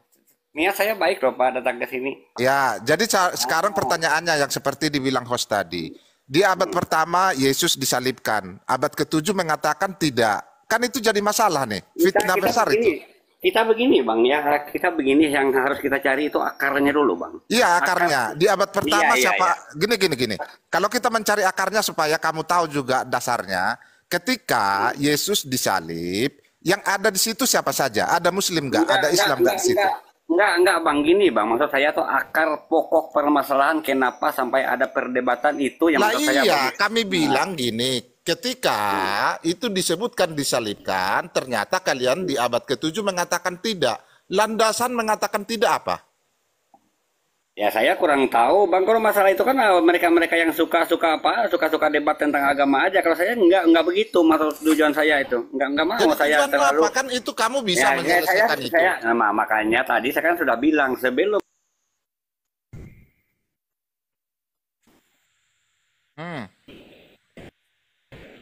Niat saya baik loh Pak datang ke sini. Ya, jadi sekarang pertanyaannya yang seperti dibilang host tadi. Di abad pertama Yesus disalibkan, abad ke-7 mengatakan tidak. Kan itu jadi masalah nih, fitnah besar itu. Kita begini Bang ya, kita begini yang harus kita cari itu akarnya dulu Bang. Iya akarnya. Di abad pertama Iya, siapa? iya. Gini. Kalau kita mencari akarnya supaya kamu tahu juga dasarnya, ketika Yesus disalib, yang ada di situ siapa saja? Ada Muslim nggak? Ada Islam nggak di situ? Enggak Bang, gini Bang, maksud saya tuh akar pokok permasalahan kenapa sampai ada perdebatan itu yang Lah maksud saya iya, Bang. kami bilang gini, ketika itu disebutkan disalibkan, ternyata kalian di abad ke-7 mengatakan tidak. Landasan mengatakan tidak apa? Ya saya kurang tahu Bang, kalau masalah itu kan mereka-mereka yang suka-suka debat tentang agama aja. Kalau saya enggak begitu maksud tujuan saya itu. Enggak mau Jadi saya tujuan terlalu apa? Kan itu kamu bisa ya, menyelesaikan itu. Nah, makanya tadi saya kan sudah bilang sebelum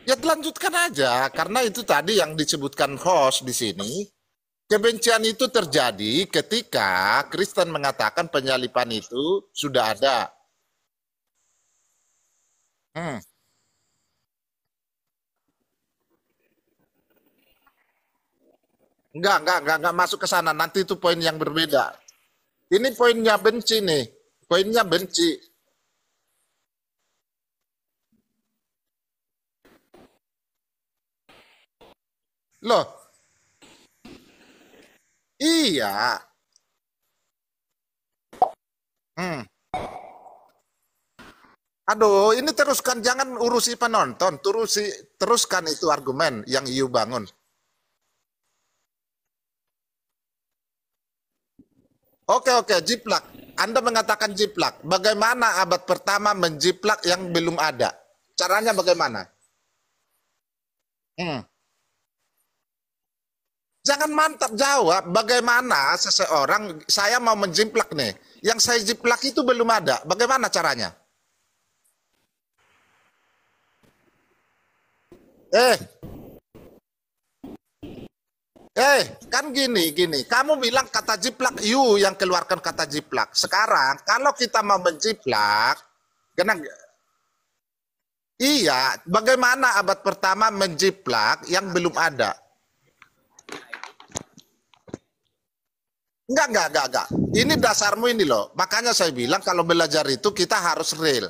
Ya lanjutkan aja, karena itu tadi yang disebutkan host di sini. Kebencian itu terjadi ketika Kristen mengatakan penyalipan itu sudah ada. Enggak masuk ke sana. Nanti itu poin yang berbeda. Ini poinnya benci nih. Poinnya benci. Loh. Iya. Aduh, ini teruskan, jangan urusi penonton, teruskan itu argumen yang you bangun. Oke, jiplak. Anda mengatakan jiplak. Bagaimana abad pertama menjiplak yang belum ada? Caranya bagaimana? Jangan mantap jawab. Bagaimana seseorang, saya mau menjiplak nih. Yang saya jiplak itu belum ada. Bagaimana caranya? Kan gini. Kamu bilang kata jiplak, you yang keluarkan kata jiplak. Sekarang, kalau kita mau menjiplak, iya, bagaimana abad pertama menjiplak yang belum ada? Enggak. Ini dasarmu ini loh. Makanya saya bilang kalau belajar itu kita harus real.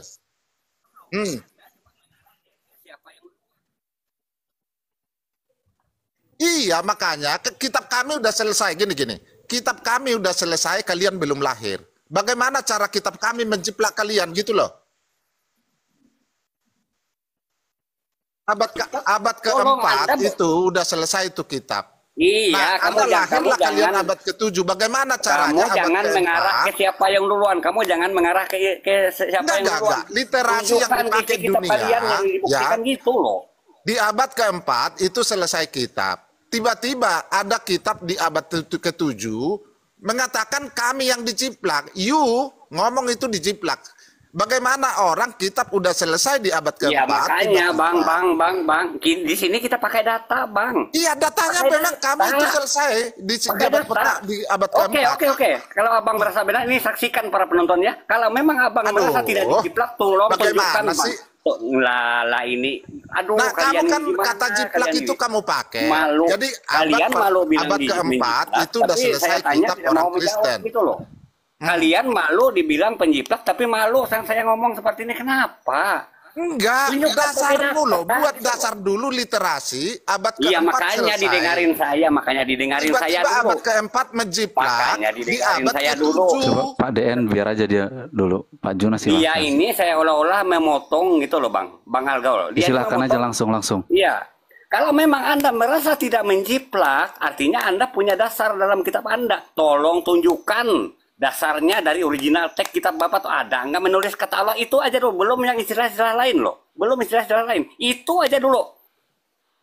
Iya, makanya kitab kami udah selesai. Gini. Kitab kami udah selesai, kalian belum lahir. Bagaimana cara kitab kami menjiplak kalian gitu loh. Abad keempat itu udah selesai itu kitab. Iya, nah, kamu kalian abad ke-7. Bagaimana caranya? Kamu jangan mengarah ke siapa yang duluan. Kamu jangan mengarah ke siapa yang duluan. Literasi yang dipakai dunia, ya, gitu loh. Di abad keempat itu selesai kitab. Tiba-tiba ada kitab di abad ke-7 mengatakan kami yang dijiplak. You ngomong itu dijiplak. Bagaimana orang kitab udah selesai di abad keempat? Ya makanya bang, di sini kita pakai data bang. Iya datanya memang kami itu selesai di abad keempat. Oke. Kalau abang merasa benar, ini saksikan para penonton ya. Kalau memang abang merasa tidak dijiplak, tolong tunjukkan bang. Lah ini, nah kamu kan kata jiplak itu kamu pakai. Malu. Jadi kalian malu bilang abad keempat itu udah selesai kitab orang Kristen. Gitu loh. Kalian malu dibilang penjiplak, tapi malu saya ngomong seperti ini. Kenapa? Enggak, dasarmu loh. Buat dasar dulu literasi abad keempat iya, makanya selesai. makanya didengarin saya dulu. Abad keempat menjiplak di abad ke-7. Coba Pak DN biar aja dia dulu. Pak Juna silahkan. Iya, ini saya olah-olah memotong gitu loh Bang Algaul. Silahkan aja langsung. Iya. Kalau memang Anda merasa tidak menjiplak, artinya Anda punya dasar dalam kitab Anda. Tolong tunjukkan dasarnya dari original teks kitab Bapak tuh ada nggak menulis kata Allah itu aja dulu, belum yang istilah-istilah lain loh, belum istilah-istilah lain, itu aja dulu.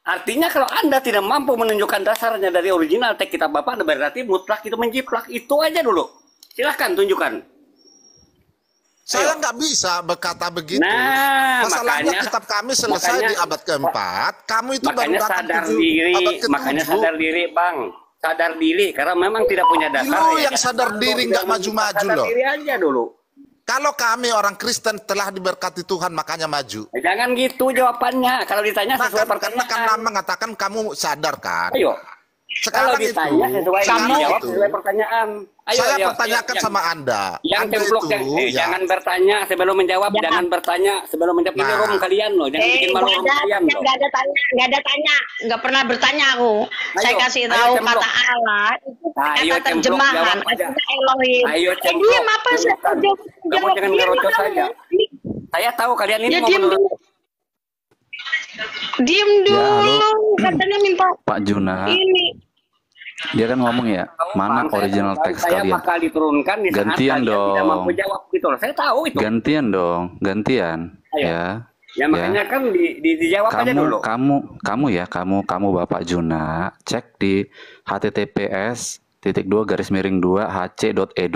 Artinya kalau Anda tidak mampu menunjukkan dasarnya dari original teks kitab Bapak, berarti mutlak itu menjiplak, itu aja dulu. Silahkan tunjukkan. Saya nggak bisa berkata begitu. Nah, Masalahnya makanya- kitab kami selesai makanya- di abad keempat. Kamu itu baru Makanya datang sadar abad diri, ke-7. makanya sadar diri, Bang. Sadar diri, karena memang tidak punya dasar. Lu ya yang kan? sadar diri nggak maju-maju Sadar loh. diri aja dulu. Kalau kami orang Kristen telah diberkati Tuhan makanya maju. Jangan gitu jawabannya. Kalau ditanya Nah, sesuai karena kan pertanyaan. lama mengatakan kamu sadar kan? Ayo. Sekarang Kalau ditanya itu, sesuai sekarang jawab itu, sesuai pertanyaan. Ayo, saya ayo, pertanyakan yang- sama Anda. Yang Anda cemplok itu, ya, jangan bertanya sebelum menjawab, jangan bertanya sebelum menjawab. Ini Nah. room kalian loh, jangan bikin malu room kalian loh. nggak ada tanya, nggak pernah bertanya aku. Saya Ayo, kasih ayo, tahu cemplok. kata Allah itu Ayo, kata cemplok, terjemahan, jawab aja. artinya Elohim. Ayo, cemplok, Diam apa sih? bukan. Kamu jangan ngerocos saja. Saya tahu kalian ini Ya mau diam menurut dulu. Diam Ya, halo. dulu. Katanya minta Pak Juna, ini. dia kan ngomong ya, mana original teks saya kalian? bakal diturunkan di saat Gantian kalian tidak dong. mampu jawab gitu loh. Saya tahu itu. Gantian dong, gantian. Ayo. Ya. Ya makanya kan dijawab aja dulu. Kamu Bapak Juna, cek di https://2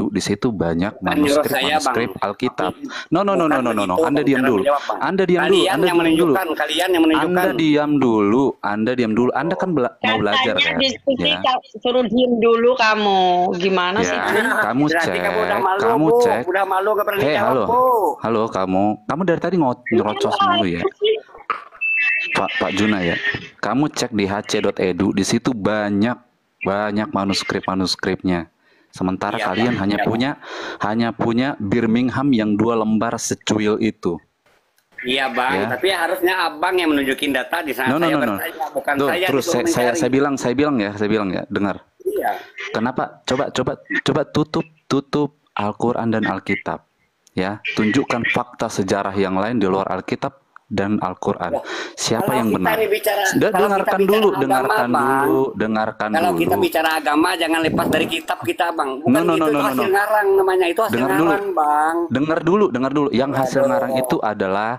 di situ banyak nyuruh saya, manuskrip Bang. Alkitab. No. Bukan begitu, Anda diam cara dulu. menjawab, Bang. Anda diam dulu. Kalian Anda yang diam dulu. menunjukkan, kalian yang menunjukkan. Anda diam dulu. Anda diam dulu. Anda kan mau belajar Katanya kan? diskusi Ya. suruh diem dulu kamu. Gimana sih? Ya, kamu Berarti cek, kamu udah malu, kamu Bu. cek. Udah malu gak pernah Hei, dijawab, halo, Bu. halo kamu dari tadi ngerocos mulu ya, Pak Juna ya. Kamu cek di hc.edu, di situ banyak manuskripnya. Sementara Iya, kalian Bang. hanya punya Birmingham yang 2 lembar secuil itu. Iya Bang, Ya. tapi harusnya Abang yang menunjukin data di sana. No. Saya bertanya, bukan Tuh, saya terus disuruh saya mencari. bilang ya, dengar. Iya. Kenapa? Coba tutup Al-Quran dan Alkitab. Ya, tunjukkan fakta sejarah yang lain di luar Alkitab dan Al-Quran. Siapa Kalau yang kita benar? nih bicara- kalau kita Dengarkan bicara dulu, agama, dengarkan Kalau dulu. kita bicara agama, jangan lepas dari kitab kita, Bang. Bukan No. itu hasil ngarang namanya, itu hasil Dengar dulu. ngarang, Bang. Dengar dulu. Yang hasil ngarang itu adalah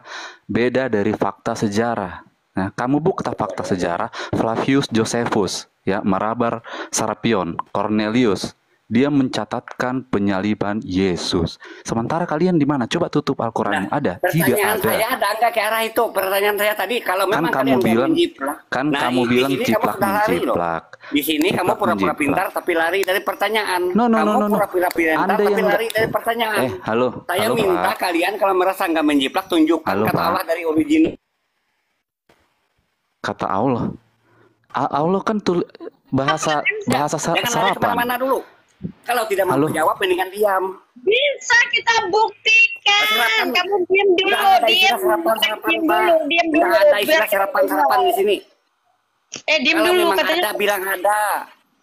beda dari fakta sejarah. Nah, kamu buka fakta sejarah, Flavius Josephus, ya, Marabar Serapion, Cornelius, dia mencatatkan penyaliban Yesus. Sementara kalian di mana? Coba tutup Al-Quran. Ada? Tidak Pertanyaan ada. saya ada enggak ke arah itu? Pertanyaan saya tadi, kalau Kan memang kamu kalian mau bilang, menjiplak. kan Nah, kamu di bilang sini kamu jiplak sudah lari loh. menjiplak. Di sini kamu Jiplak pura-pura menjiplak. pintar tapi lari dari pertanyaan. No. Kamu pura-pura pintar Anda tapi yang lari dari pertanyaan. halo, Saya halo, minta Pak. kalian kalau merasa nggak menjiplak, tunjukkan Halo, kata Pak. Allah dari original. Kata Allah. Allah kan bahasa Jangan lari sarapan. kemana-mana dulu. Kalau tidak mau Halo. menjawab, mendingan diam. Bisa kita buktikan. Serapan. Kamu diam dulu, Nggak ada diam istilah serapan, diam dulu, diam dulu. Nggak ada istilah Biar kita serapan di sini. diam Kalau dulu memang katanya. ada, bilang ada.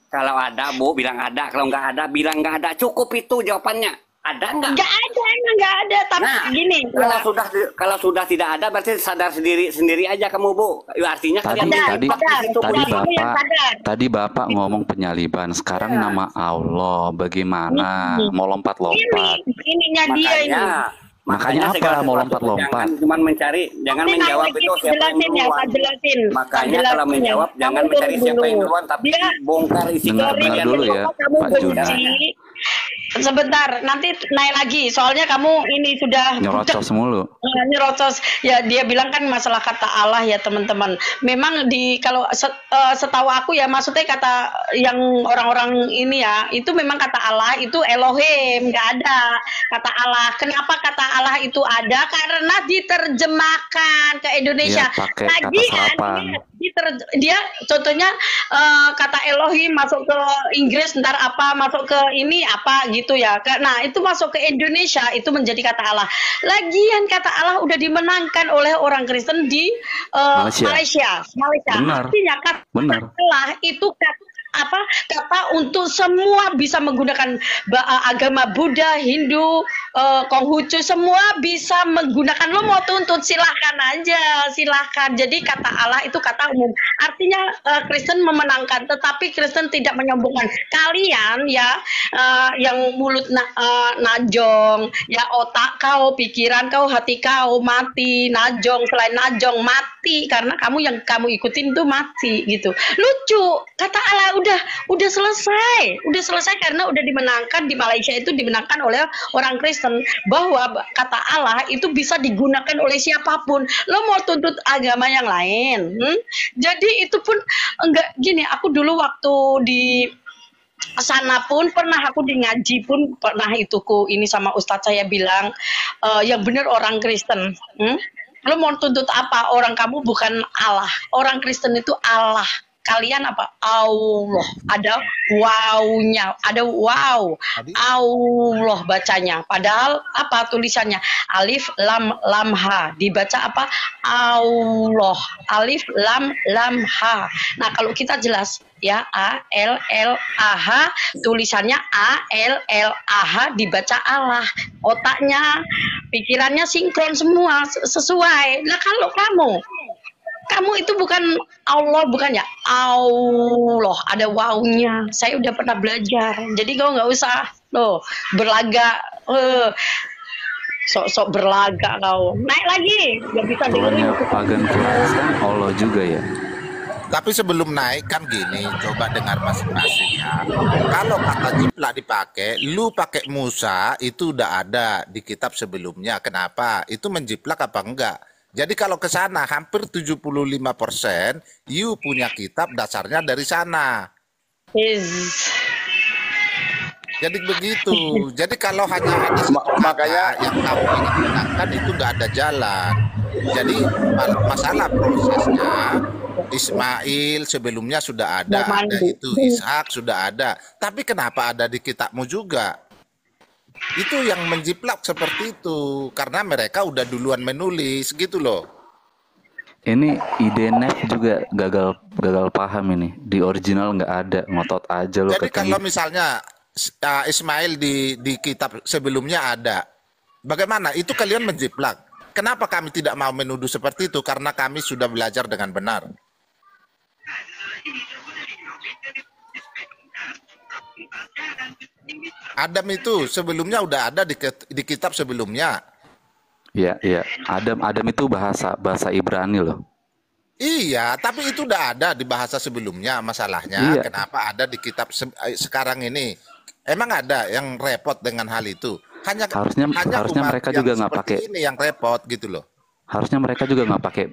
Kalau ada, Bu, bilang ada. Kalau nggak ada, bilang nggak ada. Cukup itu jawabannya. Ada nggak? Nggak ada. Tapi Nah, gini. kalau sudah tidak ada, berarti sadar sendiri aja kamu, Bu. Ya, artinya kalian Tadi Bapak ngomong penyaliban. Sekarang Ya. nama Allah. Bagaimana? Mau lompat-lompat. Ininya dia ini. Makanya segala apa? Mau sesuatu lompat-lompat. Jangan cuma mencari, jangan Nanti menjawab lagi itu siapa yang jelasin ya, duluan. Pak jelasin. Makanya Pak kalau jelasin ya. menjawab, jangan Kamu mencari tunggu siapa yang dulu. duluan, tapi Dia bongkar isi Dengar kalian dulu ya, kamu Pak Juna. benci. Sebentar, nanti naik lagi. Soalnya kamu ini sudah Nyerocos mulu. nyerocos. Ya dia bilang kan masalah kata Allah ya teman-teman. Memang kalau setahu aku ya, maksudnya kata yang orang-orang ini ya, itu memang kata Allah itu Elohim, nggak ada kata Allah. Kenapa kata Allah itu ada? Karena diterjemahkan ke Indonesia. Iya, pakai kata serapan. Dia contohnya kata Elohim masuk ke Inggris, ntar apa masuk ke ini apa gitu ya. Nah itu masuk ke Indonesia itu menjadi kata Allah. Lagian kata Allah udah dimenangkan oleh orang Kristen di Malaysia. Benar. Artinya kata Allah itu kata untuk semua bisa menggunakan agama Buddha, Hindu, Konghucu, semua bisa menggunakan. Lo mau tuntut silahkan aja, silahkan. Jadi kata Allah itu kata umum. Artinya Kristen memenangkan, tetapi Kristen tidak menyombongkan. Kalian ya yang mulut najong, ya otak kau, pikiran kau, hati kau mati, najong, selain najong mati karena yang kamu ikutin tuh mati gitu. Lucu. Kata Allah udah selesai karena udah dimenangkan di Malaysia, itu dimenangkan oleh orang Kristen. Kristen bahwa kata Allah itu bisa digunakan oleh siapapun. Lo mau tuntut agama yang lain, Jadi itu pun enggak gini. Aku dulu waktu di sana pun pernah aku di ngaji pun pernah itu ini sama ustadz saya bilang yang benar orang Kristen. Lo mau tuntut apa? Orang kamu bukan Allah. Orang Kristen itu Allah. Kalian apa? Allah. Ada wow-nya. Ada wow. Allah bacanya. Padahal apa tulisannya? Alif lam lam ha. Dibaca apa? Allah. Alif lam lam ha. Nah, kalau kita jelas ya A L L A H, tulisannya A L L A H, dibaca Allah. Otaknya, pikirannya sinkron semua sesuai. Nah, kalau kamu itu bukan Allah, bukan ya Allah, ada wownya. Saya udah pernah belajar. Jadi kau nggak usah loh berlagak, sok-sok berlagak kau. Naik lagi, nggak bisa dengerin. Tuhannya pagan Quraisy kan Allah juga ya. Tapi sebelum naik kan gini, coba dengar masing-masing ya. Kalau kata jiplak dipakai, lu pakai Musa itu udah ada di kitab sebelumnya. Kenapa? Itu menjiplak apa enggak? Jadi kalau ke sana hampir 75% you punya kitab dasarnya dari sana. Jadi begitu. Jadi kalau hanya ada satu kata yang kamu ingin gunakan itu nggak ada jalan. Jadi masalah prosesnya Ismail sebelumnya sudah ada itu Ishak sudah ada. Tapi kenapa ada di kitabmu juga? Itu yang menjiplak seperti itu karena mereka udah duluan menulis gitu loh. Ini ide Nef juga gagal paham ini. Di original nggak ada, ngotot aja lo. Jadi kalau misalnya Ismail di kitab sebelumnya ada, bagaimana? Itu kalian menjiplak. Kenapa kami tidak mau menuduh seperti itu? Karena kami sudah belajar dengan benar. Adam itu sebelumnya udah ada di kitab sebelumnya. Iya, iya. Adam itu bahasa Ibrani loh. Iya, tapi itu udah ada di bahasa sebelumnya. Masalahnya kenapa ada di kitab sekarang ini? Emang ada yang repot dengan hal itu? Hanya mereka juga nggak pakai ini yang repot gitu loh. Harusnya mereka juga nggak pakai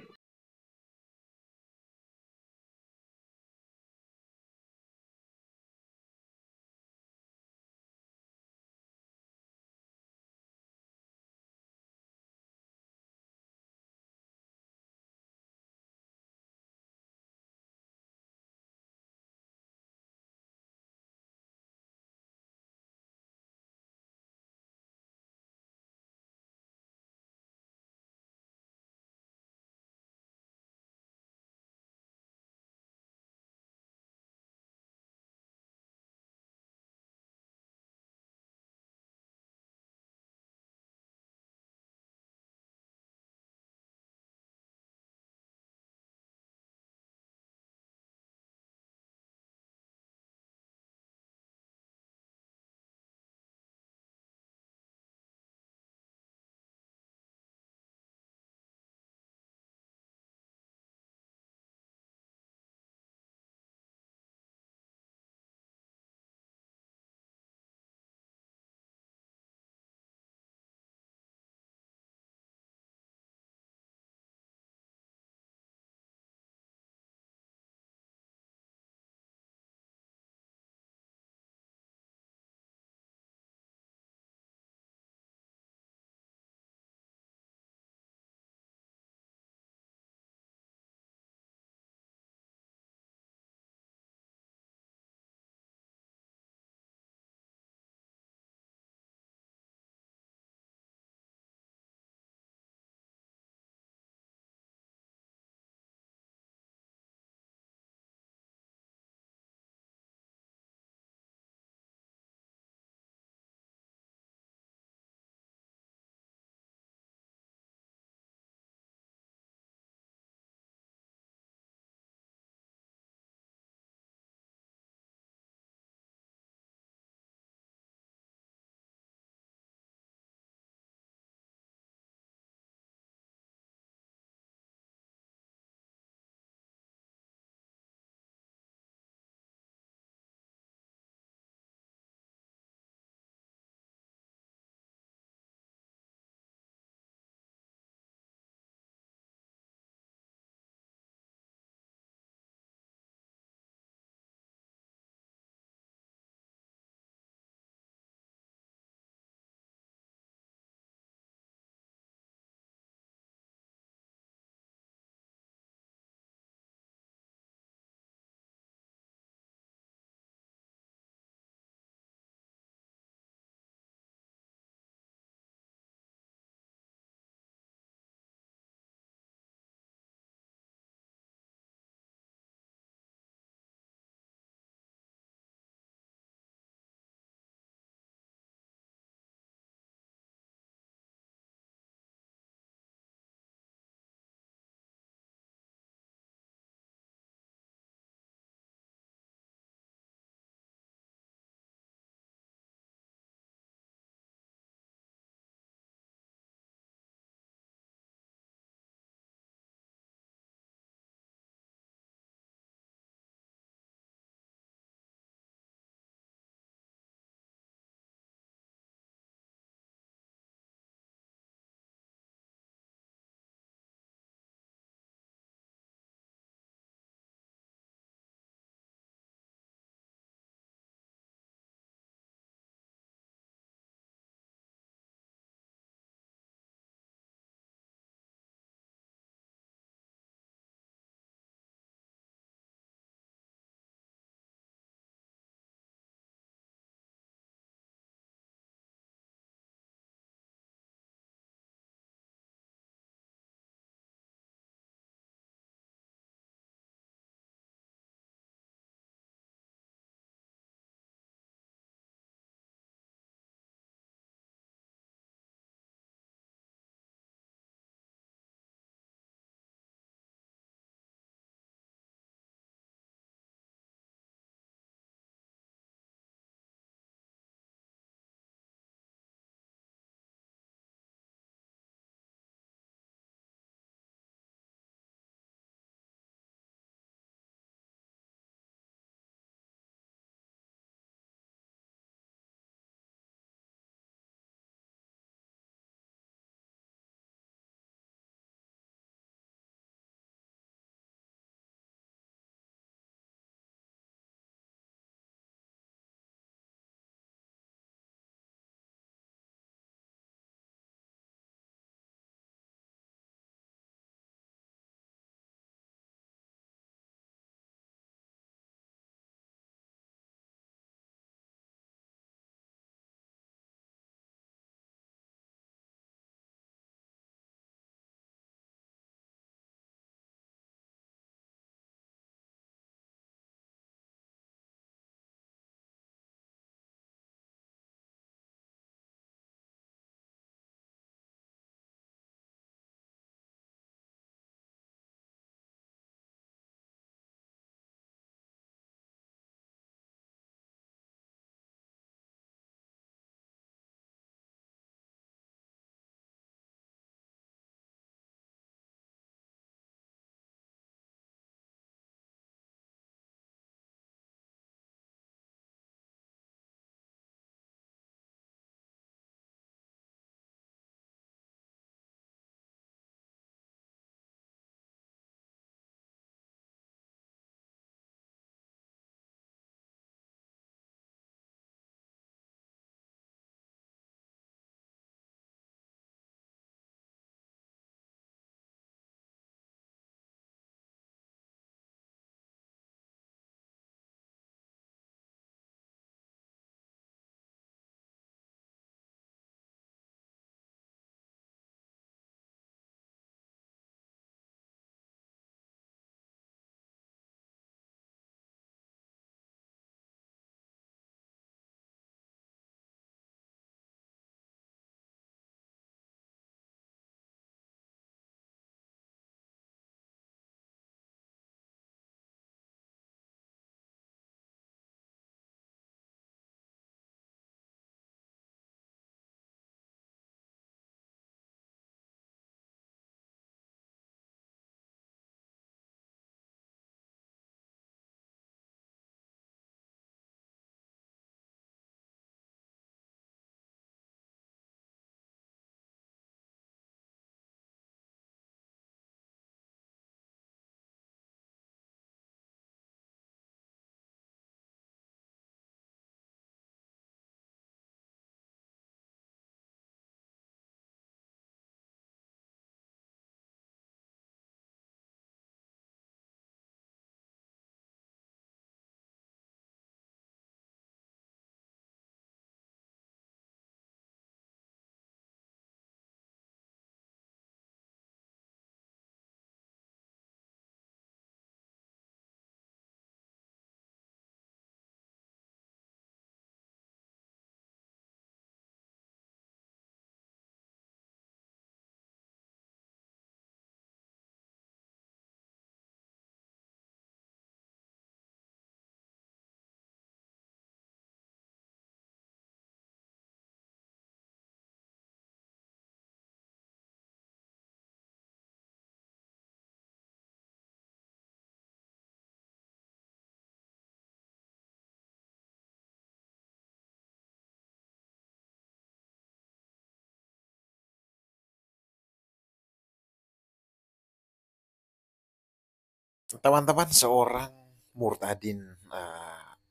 Teman-teman, seorang murtadin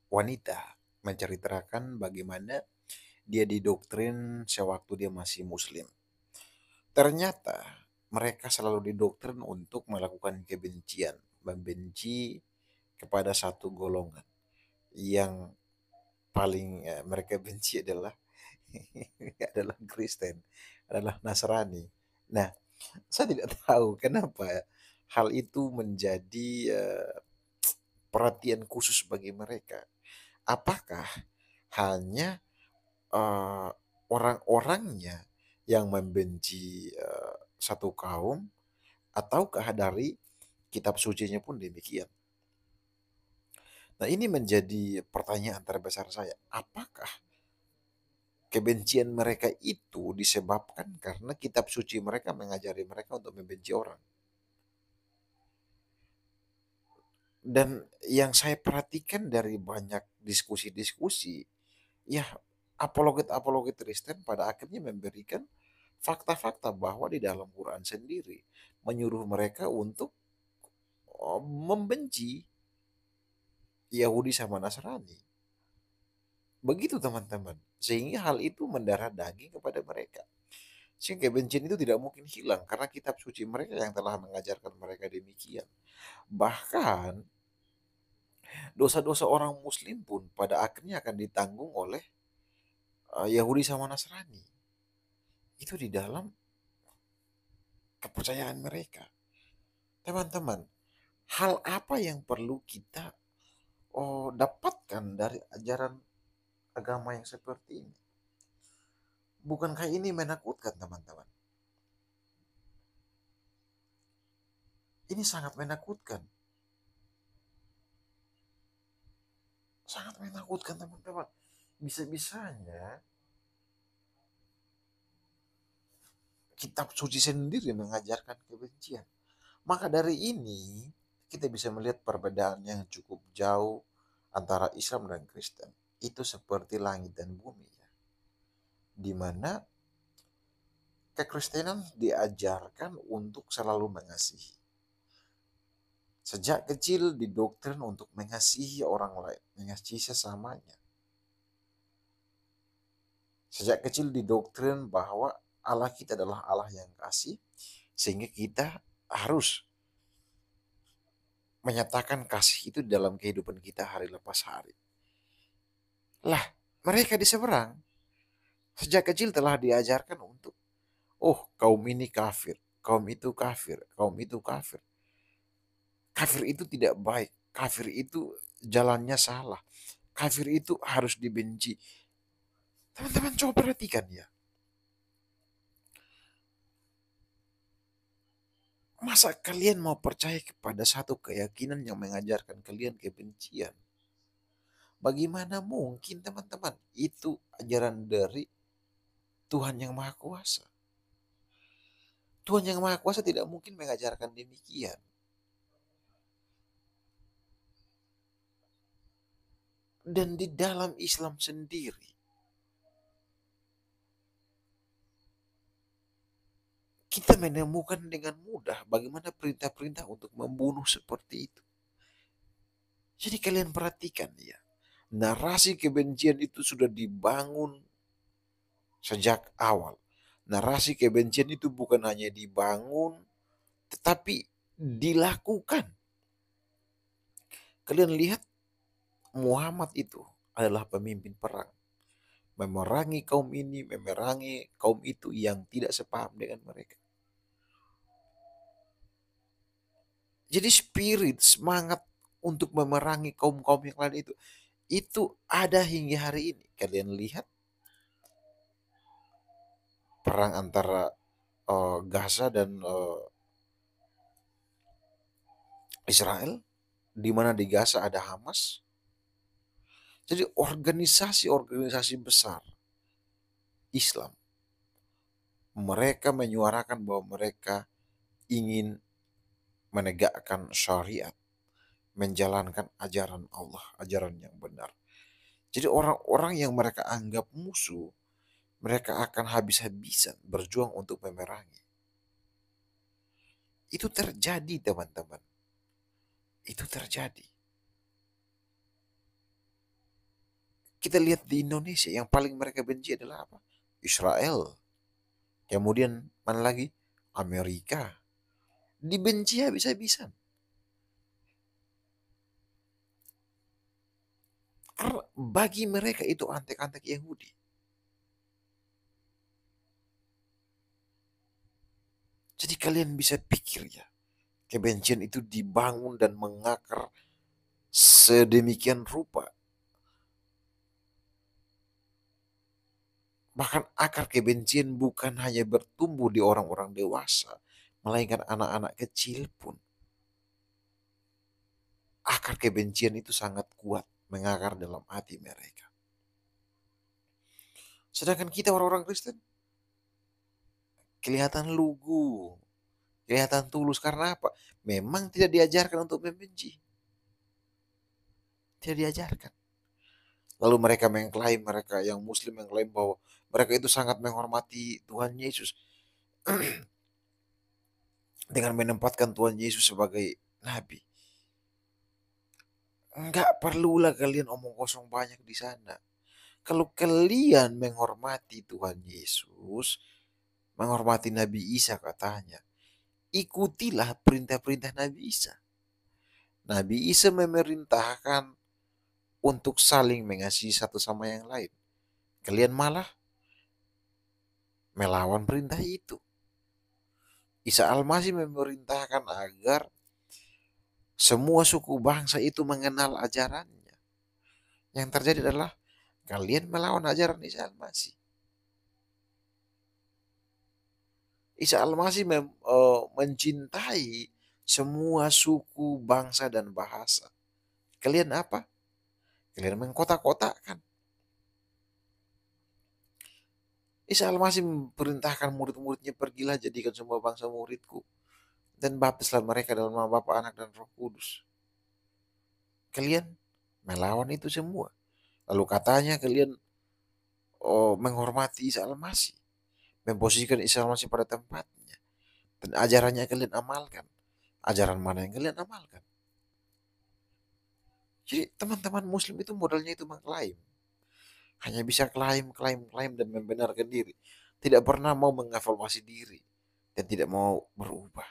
wanita menceritakan bagaimana dia didoktrin sewaktu dia masih muslim. Ternyata mereka selalu didoktrin untuk melakukan kebencian, membenci kepada satu golongan yang paling mereka benci adalah adalah Kristen, adalah Nasrani. Nah, saya tidak tahu kenapa hal itu menjadi perhatian khusus bagi mereka. Apakah hanya orang-orangnya yang membenci satu kaum, ataukah dari kitab sucinya pun demikian? Nah, ini menjadi pertanyaan terbesar saya. Apakah kebencian mereka itu disebabkan karena kitab suci mereka mengajari mereka untuk membenci orang? Dan yang saya perhatikan dari banyak diskusi-diskusi, ya apologet-apologet Kristen pada akhirnya memberikan fakta-fakta bahwa di dalam Quran sendiri menyuruh mereka untuk membenci Yahudi sama Nasrani. Begitu teman-teman. Sehingga hal itu mendarah daging kepada mereka. Sehingga kebencian itu tidak mungkin hilang karena kitab suci mereka yang telah mengajarkan mereka demikian. Bahkan dosa-dosa orang muslim pun pada akhirnya akan ditanggung oleh Yahudi sama Nasrani. Itu di dalam kepercayaan mereka. Teman-teman, hal apa yang perlu kita dapatkan dari ajaran agama yang seperti ini? Bukankah ini menakutkan, teman-teman? Ini sangat menakutkan. Sangat menakutkan, teman-teman. Bisa-bisanya kitab suci sendiri mengajarkan kebencian. Maka dari ini kita bisa melihat perbedaan yang cukup jauh antara Islam dan Kristen. Itu seperti langit dan bumi, ya. Di mana kekristenan diajarkan untuk selalu mengasihi. Sejak kecil didoktrin untuk mengasihi orang lain, mengasihi sesamanya. Sejak kecil didoktrin bahwa Allah kita adalah Allah yang kasih, sehingga kita harus menyatakan kasih itu dalam kehidupan kita hari lepas hari. Lah, mereka di seberang sejak kecil telah diajarkan untuk, kaum ini kafir, kaum itu kafir, kaum itu kafir. Kafir itu tidak baik, kafir itu jalannya salah, kafir itu harus dibenci. Teman-teman coba perhatikan ya. Masa kalian mau percaya kepada satu keyakinan yang mengajarkan kalian kebencian? Bagaimana mungkin, teman-teman? Itu ajaran dari Tuhan yang Maha Kuasa. Tuhan yang Maha Kuasa tidak mungkin mengajarkan demikian. Dan di dalam Islam sendiri, kita menemukan dengan mudah bagaimana perintah-perintah untuk membunuh seperti itu. Jadi kalian perhatikan ya, narasi kebencian itu sudah dibangun sejak awal. Narasi kebencian itu bukan hanya dibangun, tetapi dilakukan. Kalian lihat, Muhammad itu adalah pemimpin perang. Memerangi kaum ini, memerangi kaum itu yang tidak sepaham dengan mereka. Jadi spirit, semangat untuk memerangi kaum-kaum yang lain itu ada hingga hari ini. Kalian lihat perang antara Gaza dan Israel, di mana di Gaza ada Hamas. Jadi organisasi-organisasi besar Islam, mereka menyuarakan bahwa mereka ingin menegakkan syariat, menjalankan ajaran Allah, ajaran yang benar. Jadi orang-orang yang mereka anggap musuh, mereka akan habis-habisan berjuang untuk memerangi. Itu terjadi, teman-teman. itu terjadi. Kita lihat di Indonesia yang paling mereka benci adalah apa? Israel. Kemudian mana lagi? Amerika. Dibenci habis-habisan. Karena bagi mereka itu antek-antek Yahudi. Jadi kalian bisa pikir ya, kebencian itu dibangun dan mengakar sedemikian rupa. Bahkan akar kebencian bukan hanya bertumbuh di orang-orang dewasa, melainkan anak-anak kecil pun. Akar kebencian itu sangat kuat mengakar dalam hati mereka. Sedangkan kita orang-orang Kristen kelihatan lugu, kelihatan tulus. Karena apa? Memang tidak diajarkan untuk membenci. Tidak diajarkan. Lalu mereka mengklaim, mereka yang muslim mengklaim bahwa mereka itu sangat menghormati Tuhan Yesus. Dengan menempatkan Tuhan Yesus sebagai nabi. Enggak perlulah kalian omong kosong banyak di sana. Kalau kalian menghormati Tuhan Yesus, menghormati Nabi Isa katanya, ikutilah perintah-perintah Nabi Isa. Nabi Isa memerintahkan untuk saling mengasihi satu sama yang lain. Kalian malah melawan perintah itu. Isa Al-Masih memerintahkan agar semua suku bangsa itu mengenal ajarannya. Yang terjadi adalah kalian melawan ajaran Isa Al-Masih. Isa Al-Masih mencintai semua suku, bangsa, dan bahasa. Kalian apa? Kalian mengkotak-kotakkan. Isa Al-Masih memerintahkan murid-muridnya, pergilah jadikan semua bangsa muridku. Dan baptislah mereka dalam nama Bapa, Anak, dan Roh Kudus. Kalian melawan itu semua. Lalu katanya kalian menghormati Isa Al-Masih. Memposisikan Isa Al-Masih pada tempatnya. Dan ajarannya kalian amalkan. Ajaran mana yang kalian amalkan? Jadi teman-teman muslim itu modalnya itu mengklaim. Hanya bisa klaim dan membenarkan diri. Tidak pernah mau mengevaluasi diri. Dan tidak mau berubah.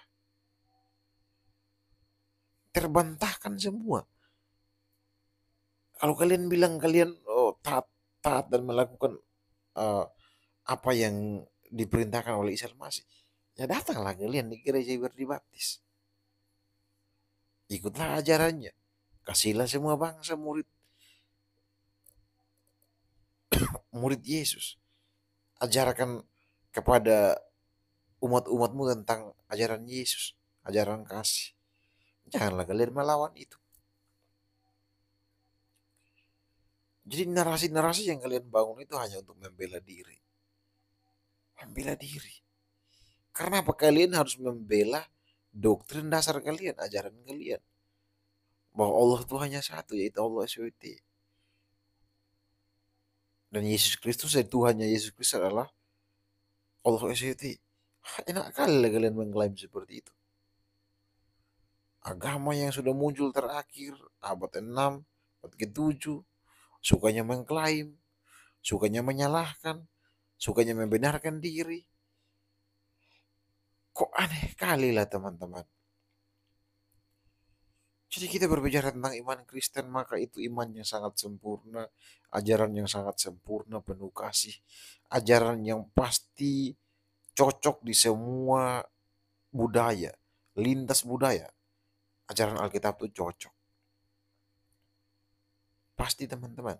Terbantahkan semua. Kalau kalian bilang kalian taat dan melakukan apa yang diperintahkan oleh Isa Al-Masih, ya datanglah kalian di gereja biar dibaptis. Ikutlah ajarannya. Kasihlah semua bangsa murid Yesus. Ajarkan kepada umat-umatmu tentang ajaran Yesus, ajaran kasih. Janganlah kalian melawan itu. Jadi narasi-narasi yang kalian bangun itu hanya untuk membela diri. Membela diri. Karena apa? Kalian harus membela doktrin dasar kalian, ajaran kalian. Bahwa Allah itu hanya satu, yaitu Allah SWT. Dan Yesus Kristus, Tuhannya Yesus Kristus adalah Allah SWT. Enak kali lah kalian mengklaim seperti itu. Agama yang sudah muncul terakhir, abad 6, abad ke-7, sukanya mengklaim, sukanya menyalahkan, sukanya membenarkan diri. Kok aneh kali lah teman-teman. Jadi kita berbicara tentang iman Kristen, maka itu iman yang sangat sempurna, ajaran yang sangat sempurna, penuh kasih, ajaran yang pasti cocok di semua budaya, lintas budaya. Ajaran Alkitab itu cocok. Pasti teman-teman.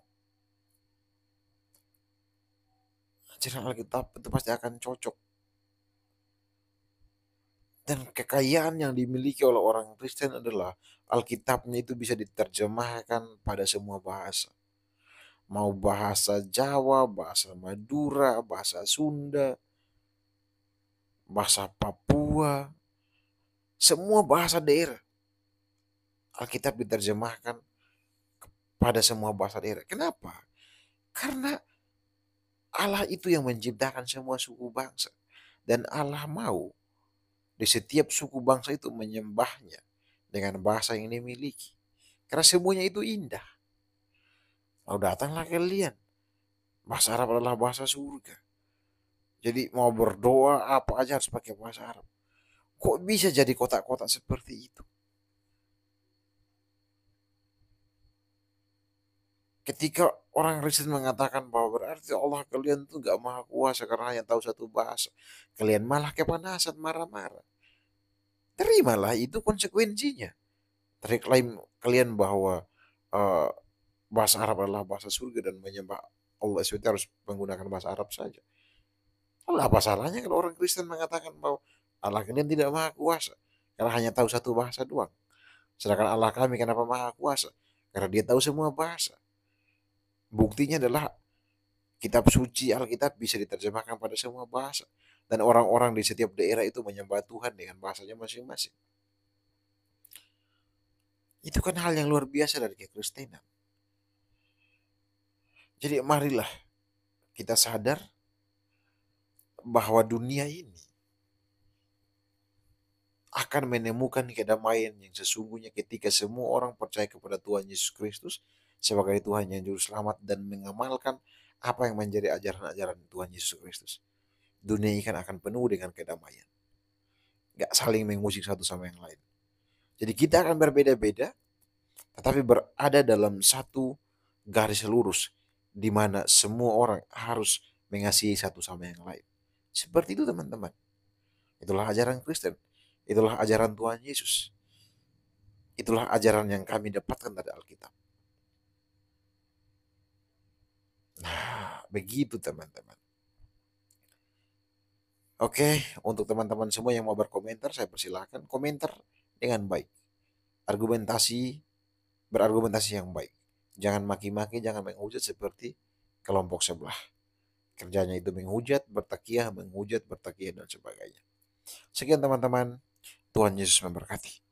Ajaran Alkitab itu pasti akan cocok. Dan kekayaan yang dimiliki oleh orang Kristen adalah Alkitabnya itu bisa diterjemahkan pada semua bahasa. Mau bahasa Jawa, bahasa Madura, bahasa Sunda, bahasa Papua, semua bahasa daerah. Alkitab diterjemahkan pada semua bahasa daerah. Kenapa? Karena Allah itu yang menciptakan semua suku bangsa. Dan Allah mau di setiap suku bangsa itu menyembahnya dengan bahasa yang dimiliki. Karena semuanya itu indah. Lalu datanglah kalian. Bahasa Arab adalah bahasa surga. Jadi mau berdoa apa aja harus pakai bahasa Arab. Kok bisa jadi kotak-kotak seperti itu? Ketika orang Kristen mengatakan bahwa berarti Allah kalian tuh gak maha kuasa karena hanya tahu satu bahasa. Kalian malah kepanasan, marah-marah. Terimalah itu konsekuensinya. Terklaim kalian bahwa eh, bahasa Arab adalah bahasa surga dan menyembah Allah SWT harus menggunakan bahasa Arab saja. Lalu apa salahnya kalau orang Kristen mengatakan bahwa Allah kalian tidak maha kuasa karena hanya tahu satu bahasa doang. Sedangkan Allah kami kenapa maha kuasa? Karena dia tahu semua bahasa. Buktinya adalah kitab suci Alkitab bisa diterjemahkan pada semua bahasa. Dan orang-orang di setiap daerah itu menyembah Tuhan dengan bahasanya masing-masing. Itu kan hal yang luar biasa dari kekristenan. Jadi marilah kita sadar bahwa dunia ini akan menemukan kedamaian yang sesungguhnya ketika semua orang percaya kepada Tuhan Yesus Kristus sebagai Tuhan yang juru selamat dan mengamalkan apa yang menjadi ajaran-ajaran Tuhan Yesus Kristus. Dunia ini akan penuh dengan kedamaian. Gak saling mengusik satu sama yang lain. Jadi kita akan berbeda-beda, tetapi berada dalam satu garis lurus, di mana semua orang harus mengasihi satu sama yang lain. Seperti itu teman-teman. Itulah ajaran Kristen. Itulah ajaran Tuhan Yesus. Itulah ajaran yang kami dapatkan dari Alkitab. Nah, begitu teman-teman. Oke, untuk teman-teman semua yang mau berkomentar, saya persilahkan komentar dengan baik. Berargumentasi yang baik. Jangan maki-maki, jangan menghujat seperti kelompok sebelah. Kerjanya itu menghujat, bertakiah, dan sebagainya. Sekian teman-teman. Tuhan Yesus memberkati.